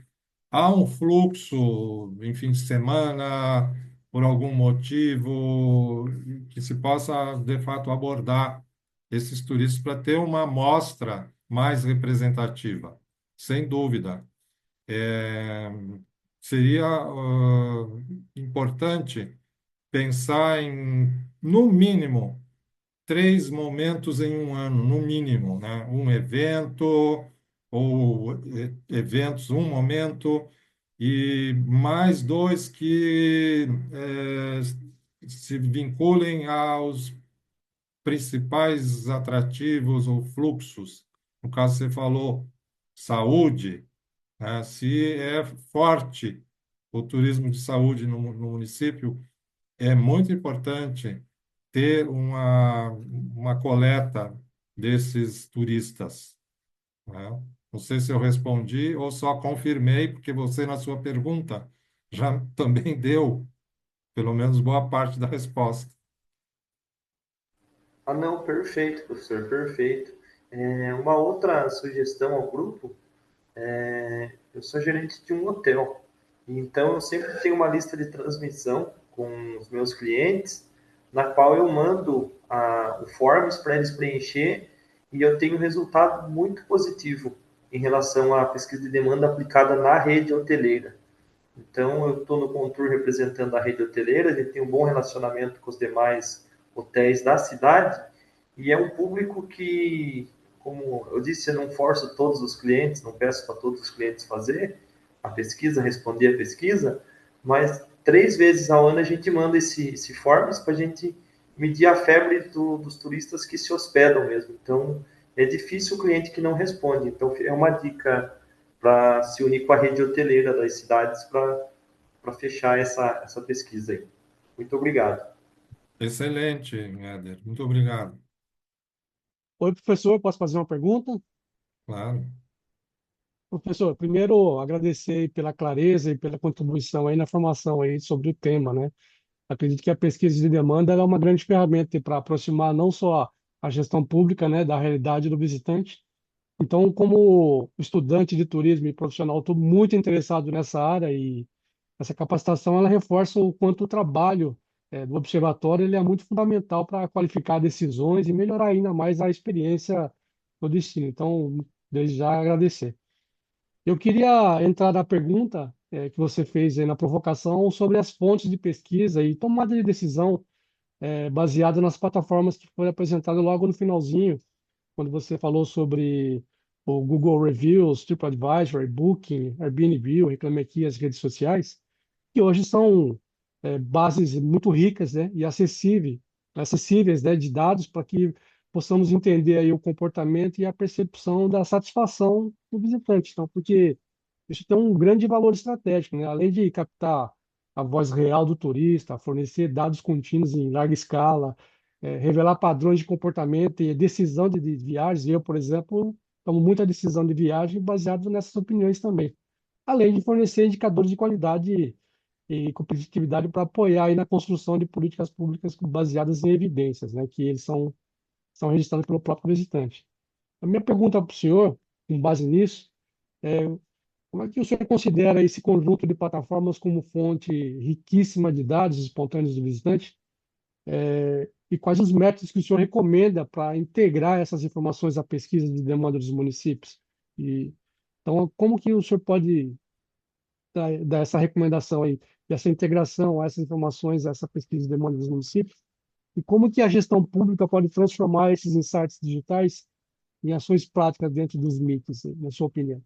há um fluxo em fim de semana, por algum motivo, que se possa, de fato, abordar esses turistas para ter uma amostra mais representativa, sem dúvida. É, seria importante pensar em, no mínimo, 3 momentos em um ano, no mínimo, né? Um evento ou eventos, um momento e mais dois que se vinculem aos principais atrativos ou fluxos. No caso, você falou saúde, né? Se é forte o turismo de saúde no município, é muito importante ter uma coleta desses turistas, né? Não sei se eu respondi ou só confirmei, porque você, na sua pergunta, já também deu, pelo menos, boa parte da resposta. Ah, não, perfeito, professor, perfeito. Uma outra sugestão ao grupo, eu sou gerente de um hotel, então eu sempre tenho uma lista de transmissão com os meus clientes, na qual eu mando o forms para eles preencher e eu tenho um resultado muito positivo em relação à pesquisa de demanda aplicada na rede hoteleira. Então, eu estou no Contour representando a rede hoteleira, a gente tem um bom relacionamento com os demais hotéis da cidade, e é um público que, como eu disse, eu não forço todos os clientes, não peço para todos os clientes fazer a pesquisa, responder a pesquisa, mas 3 vezes ao ano a gente manda esse forms para a gente medir a febre dos turistas que se hospedam mesmo. Então, é difícil o cliente que não responde. Então, é uma dica para se unir com a rede hoteleira das cidades para fechar essa pesquisa aí. Muito obrigado. Excelente, Éder. Muito obrigado. Oi, professor, posso fazer uma pergunta? Claro. Professor, primeiro agradecer aí pela clareza e pela contribuição aí na formação aí sobre o tema, né? Acredito que a pesquisa de demanda ela é uma grande ferramenta para aproximar não só a gestão pública, né, da realidade do visitante. Então, como estudante de turismo e profissional, estou muito interessado nessa área e essa capacitação ela reforça o quanto o trabalho do observatório ele é muito fundamental para qualificar decisões e melhorar ainda mais a experiência do destino. Então, desde já agradecer. Eu queria entrar na pergunta que você fez aí na provocação sobre as fontes de pesquisa e tomada de decisão baseada nas plataformas que foram apresentadas logo no finalzinho, quando você falou sobre o Google Reviews, TripAdvisor, Booking, Airbnb, eu reclamei aqui as redes sociais, que hoje são bases muito ricas, né, e acessíveis, né, de dados para que possamos entender aí o comportamento e a percepção da satisfação do visitante. Então, porque isso tem um grande valor estratégico, né? Além de captar a voz real do turista, fornecer dados contínuos em larga escala, revelar padrões de comportamento e decisão de viagens. Eu, por exemplo, tomo muita decisão de viagem baseado nessas opiniões também. Além de fornecer indicadores de qualidade e competitividade para apoiar aí na construção de políticas públicas baseadas em evidências, né? Que são registradas pelo próprio visitante. A minha pergunta para o senhor, com base nisso, é como é que o senhor considera esse conjunto de plataformas como fonte riquíssima de dados espontâneos do visitante? E quais os métodos que o senhor recomenda para integrar essas informações à pesquisa de demanda dos municípios? Então, como que o senhor pode dar essa recomendação aí, dessa integração a essas informações, a essa pesquisa de demanda dos municípios? E como que a gestão pública pode transformar esses insights digitais em ações práticas dentro dos MITs, na sua opinião?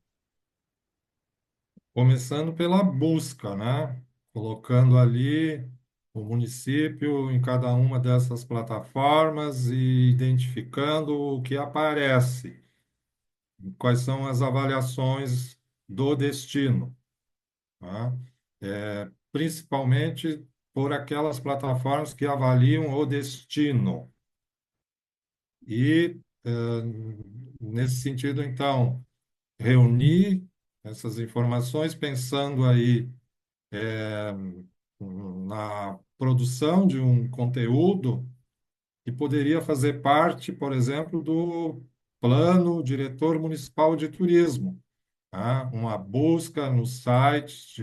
Começando pela busca, né? Colocando ali o município em cada uma dessas plataformas e identificando o que aparece, quais são as avaliações do destino, tá? Principalmente por aquelas plataformas que avaliam o destino. E, nesse sentido, então, reunir essas informações pensando aí na produção de um conteúdo que poderia fazer parte, por exemplo, do plano diretor municipal de turismo, tá? Uma busca nos sites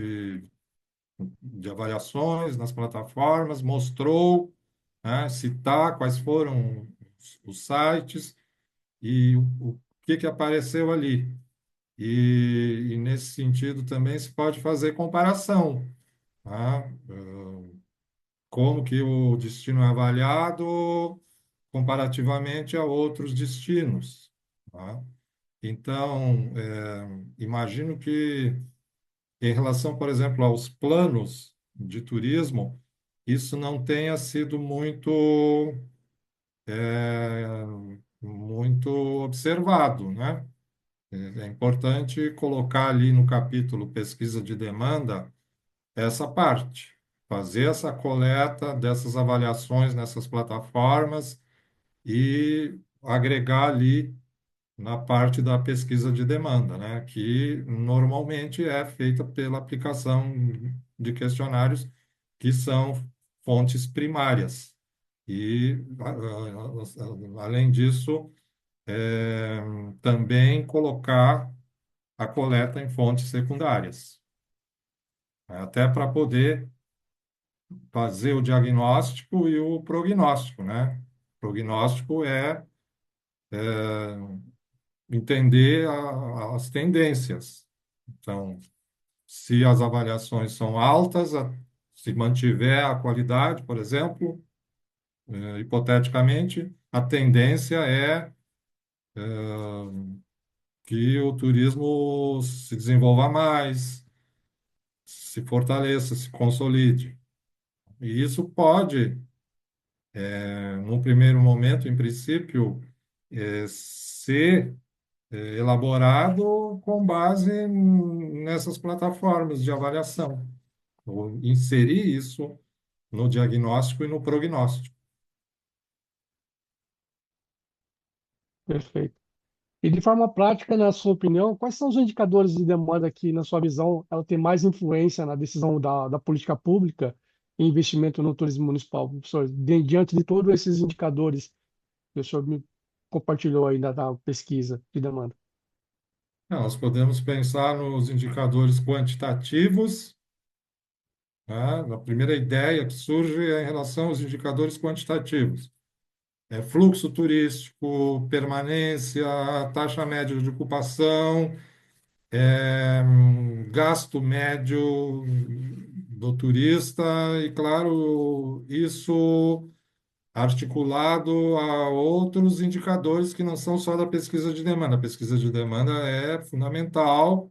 de avaliações, nas plataformas, mostrou, né, citar quais foram os sites e o que que apareceu ali. E nesse sentido também se pode fazer comparação, tá? Como que o destino é avaliado comparativamente a outros destinos, tá? Então, imagino que em relação, por exemplo, aos planos de turismo, isso não tenha sido é, muito observado, né? É importante colocar ali no capítulo pesquisa de demanda essa parte, fazer essa coleta dessas avaliações nessas plataformas e agregar ali na parte da pesquisa de demanda, né, que normalmente é feita pela aplicação de questionários que são fontes primárias. E, além disso, também colocar a coleta em fontes secundárias, né, até para poder fazer o diagnóstico e o prognóstico, né? Prognóstico é entender as tendências. Então, se as avaliações são altas, se mantiver a qualidade, por exemplo, hipoteticamente, a tendência é que o turismo se desenvolva mais, se fortaleça, se consolide. E isso pode Num primeiro momento, em princípio, ser elaborado com base nessas plataformas de avaliação, ou inserir isso no diagnóstico e no prognóstico. Perfeito. E de forma prática, na sua opinião, quais são os indicadores de demanda que, na sua visão, ela tem mais influência na decisão da política pública e investimento no turismo municipal? Professor, diante de todos esses indicadores que o senhor me compartilhou aí da pesquisa de demanda. Nós podemos pensar nos indicadores quantitativos, né? A primeira ideia que surge é em relação aos indicadores quantitativos. Fluxo turístico, permanência, taxa média de ocupação, gasto médio do turista e, claro, isso articulado a outros indicadores que não são só da pesquisa de demanda. A pesquisa de demanda é fundamental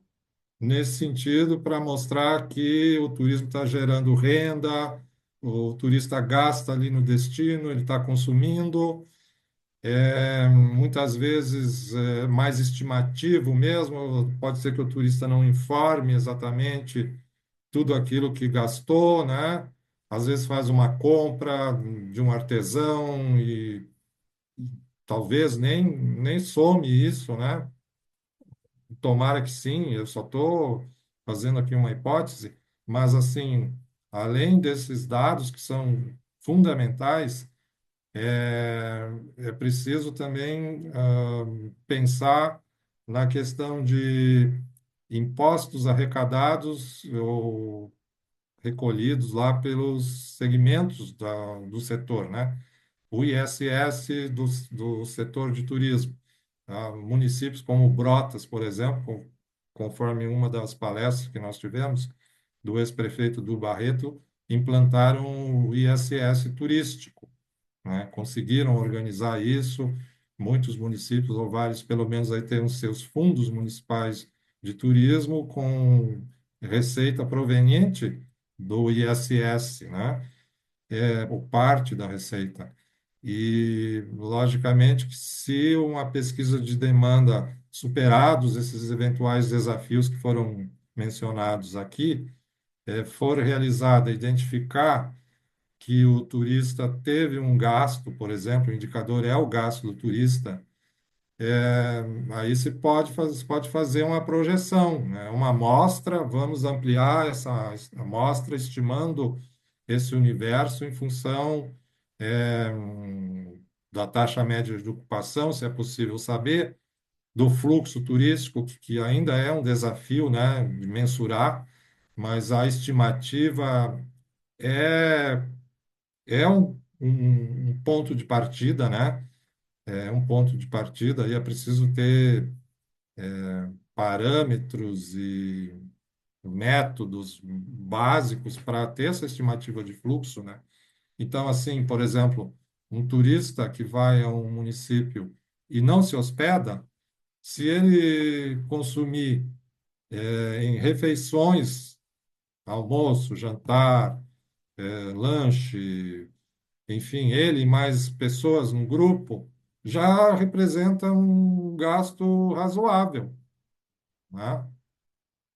nesse sentido para mostrar que o turismo está gerando renda, o turista gasta ali no destino, ele está consumindo. Muitas vezes é mais estimativo mesmo, pode ser que o turista não informe exatamente tudo aquilo que gastou, né? Às vezes faz uma compra de um artesão e talvez nem some isso, né? Tomara que sim, eu só estou fazendo aqui uma hipótese, mas assim, além desses dados que são fundamentais, é preciso também pensar na questão de impostos arrecadados ou recolhidos lá pelos segmentos do setor, né? O ISS do setor de turismo. Tá? Municípios como Brotas, por exemplo, conforme uma das palestras que nós tivemos, do ex-prefeito do Barreto, implantaram o ISS turístico, né? Conseguiram organizar isso. Muitos municípios, ou vários, pelo menos, aí têm os seus fundos municipais de turismo com receita proveniente do ISS, né? Ou parte da receita. E, logicamente, que se uma pesquisa de demanda, superados esses eventuais desafios que foram mencionados aqui, for realizada, identificar que o turista teve um gasto, por exemplo, o indicador é o gasto do turista, aí se pode fazer uma projeção, né? Uma amostra, vamos ampliar essa amostra, estimando esse universo em função da taxa média de ocupação, se é possível saber, do fluxo turístico, que ainda é um desafio, né, de mensurar, mas a estimativa é, é um ponto de partida, né? É um ponto de partida e é preciso ter parâmetros e métodos básicos para ter essa estimativa de fluxo, né? Então, assim, por exemplo, um turista que vai a um município e não se hospeda, se ele consumir em refeições, almoço, jantar, lanche, enfim, ele e mais pessoas no grupo, já representa um gasto razoável, né?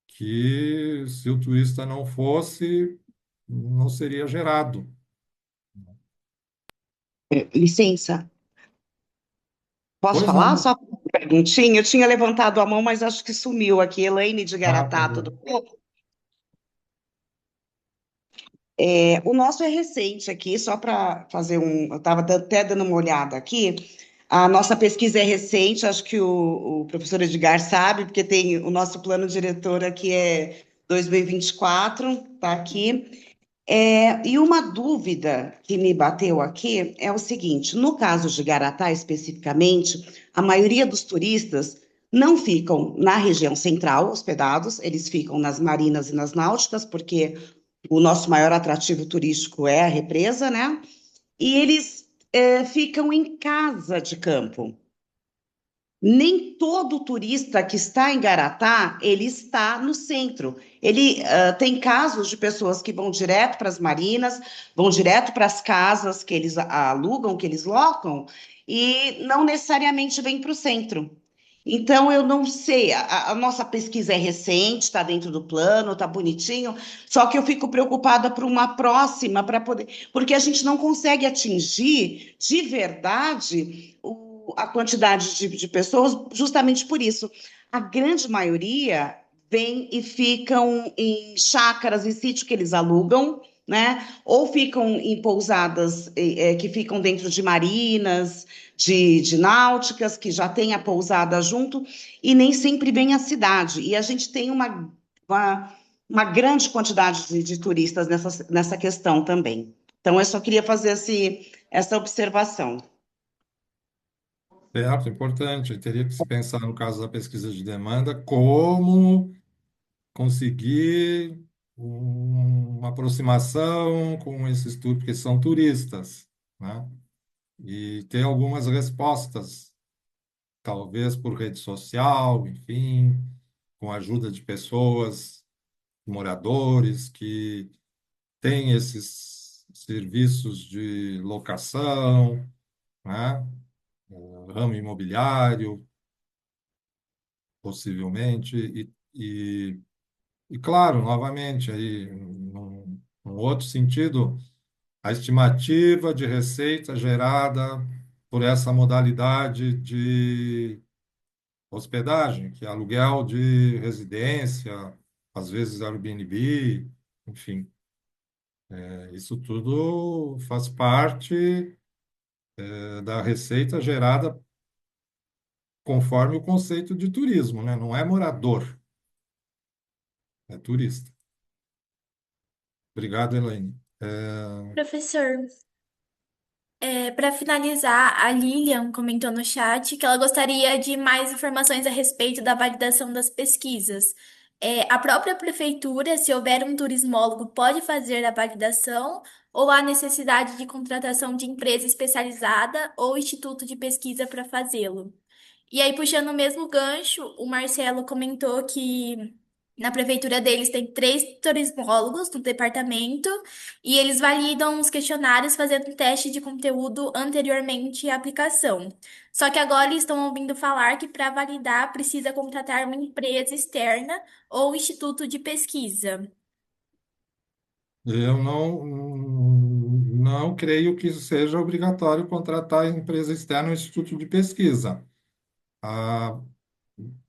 Que se o turista não fosse, não seria gerado. Licença, posso Pois falar? não. Só uma perguntinha. Eu tinha levantado a mão, mas acho que sumiu aqui. Elaine de Ah, Garatá, tudo perdão. bem? O nosso é recente aqui, só para fazer um. Eu estava até dando uma olhada aqui. A nossa pesquisa é recente, acho que o professor Edgar sabe, porque tem o nosso plano diretor aqui é 2024, está aqui. E uma dúvida que me bateu aqui é o seguinte: no caso de Garatá especificamente, a maioria dos turistas não ficam na região central hospedados, eles ficam nas marinas e nas náuticas, porque o nosso maior atrativo turístico é a represa, né? E eles ficam em casa de campo. Nem todo turista que está em Garatá, ele está no centro. Ele tem casos de pessoas que vão direto para as marinas, vão direto para as casas que eles alugam, que eles locam, e não necessariamente vêm para o centro. Então, eu não sei, a nossa pesquisa é recente, está dentro do plano, está bonitinho, só que eu fico preocupada para uma próxima, para poder, porque a gente não consegue atingir de verdade a quantidade de pessoas, justamente por isso. A grande maioria vem e ficam em chácaras, em sítio que eles alugam, né? Ou ficam em pousadas que ficam dentro de marinas, de náuticas, que já tem a pousada junto, e nem sempre vem à cidade. E a gente tem uma, uma grande quantidade de turistas nessa questão também. Então, eu só queria fazer essa observação. Certo, importante. Teria que se pensar, no caso da pesquisa de demanda, como conseguir uma aproximação com esses porque são turistas, né? E ter algumas respostas, talvez por rede social, enfim, com a ajuda de pessoas, moradores que têm esses serviços de locação, né? Ramo imobiliário, possivelmente, e claro, novamente, aí, num outro sentido, a estimativa de receita gerada por essa modalidade de hospedagem, que é aluguel de residência, às vezes Airbnb, enfim, isso tudo faz parte, da receita gerada conforme o conceito de turismo, né? Não é morador, é turista. Obrigado, Elaine. Professor, para finalizar, a Lilian comentou no chat que ela gostaria de mais informações a respeito da validação das pesquisas. A própria prefeitura, se houver um turismólogo, pode fazer a validação ou há necessidade de contratação de empresa especializada ou instituto de pesquisa para fazê-lo? E aí, puxando o mesmo gancho, o Marcelo comentou que na prefeitura deles tem 3 turismólogos no departamento e eles validam os questionários fazendo um teste de conteúdo anteriormente à aplicação. Só que agora eles estão ouvindo falar que para validar precisa contratar uma empresa externa ou instituto de pesquisa. Eu não creio que seja obrigatório contratar empresa externa ou instituto de pesquisa. A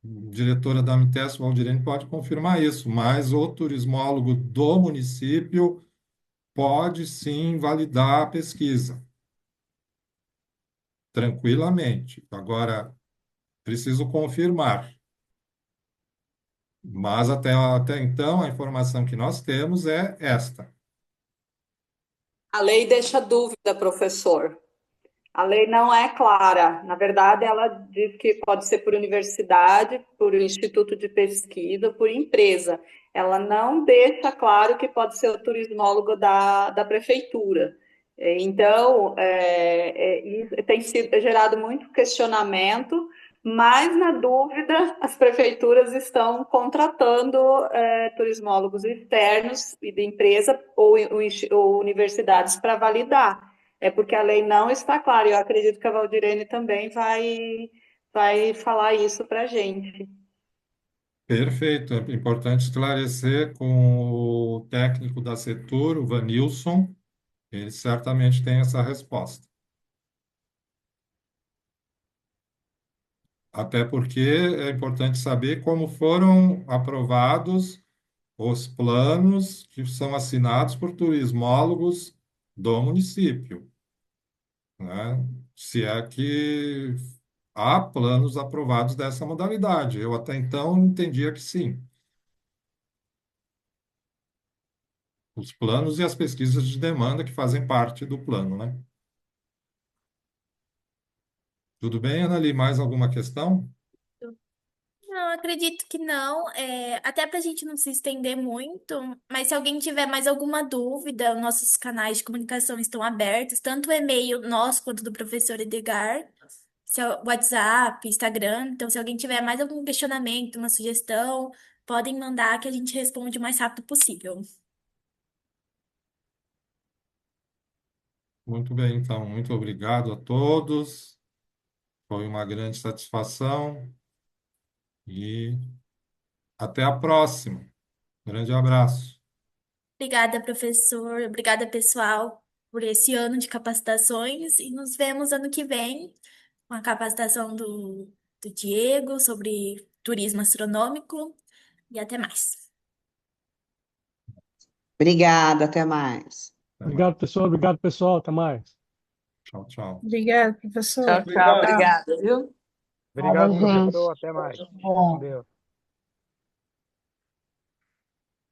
diretora da Mites, Valdirene, pode confirmar isso, mas o turismólogo do município pode sim validar a pesquisa, tranquilamente. Agora, preciso confirmar. Mas até então, a informação que nós temos é esta. A lei deixa dúvida, professor. A lei não é clara. Na verdade, ela diz que pode ser por universidade, por instituto de pesquisa, por empresa. Ela não deixa claro que pode ser o turismólogo da prefeitura. Então, isso tem sido gerado muito questionamento, mas, na dúvida, as prefeituras estão contratando turismólogos externos e de empresa ou universidades para validar. É porque a lei não está clara. Eu acredito que a Valdirene também vai falar isso para a gente. Perfeito. É importante esclarecer com o técnico da Setur, o Vanilson, ele certamente tem essa resposta. Até porque é importante saber como foram aprovados os planos que são assinados por turismólogos do município, né? Se é que há planos aprovados dessa modalidade. Eu até então entendia que sim. Os planos e as pesquisas de demanda que fazem parte do plano, né? Tudo bem, Anali? Mais alguma questão? Não, acredito que não. Até para a gente não se estender muito, mas se alguém tiver mais alguma dúvida, nossos canais de comunicação estão abertos, tanto o e-mail nosso quanto do professor Edgar. WhatsApp, Instagram. Então, se alguém tiver mais algum questionamento, uma sugestão, podem mandar que a gente responde o mais rápido possível. Muito bem, então, muito obrigado a todos. Foi uma grande satisfação e até a próxima. Grande abraço. Obrigada, professor. Obrigada, pessoal, por esse ano de capacitações e nos vemos ano que vem com a capacitação do Diego sobre turismo astronômico e até mais. Obrigada, até mais. Até mais. Obrigado, professor. Obrigado, pessoal. Até mais. Tchau, tchau. Obrigada, professor. Tchau, tchau. Obrigada, viu? Obrigado, Obrigada, gente. professor. Até mais. Com Deus.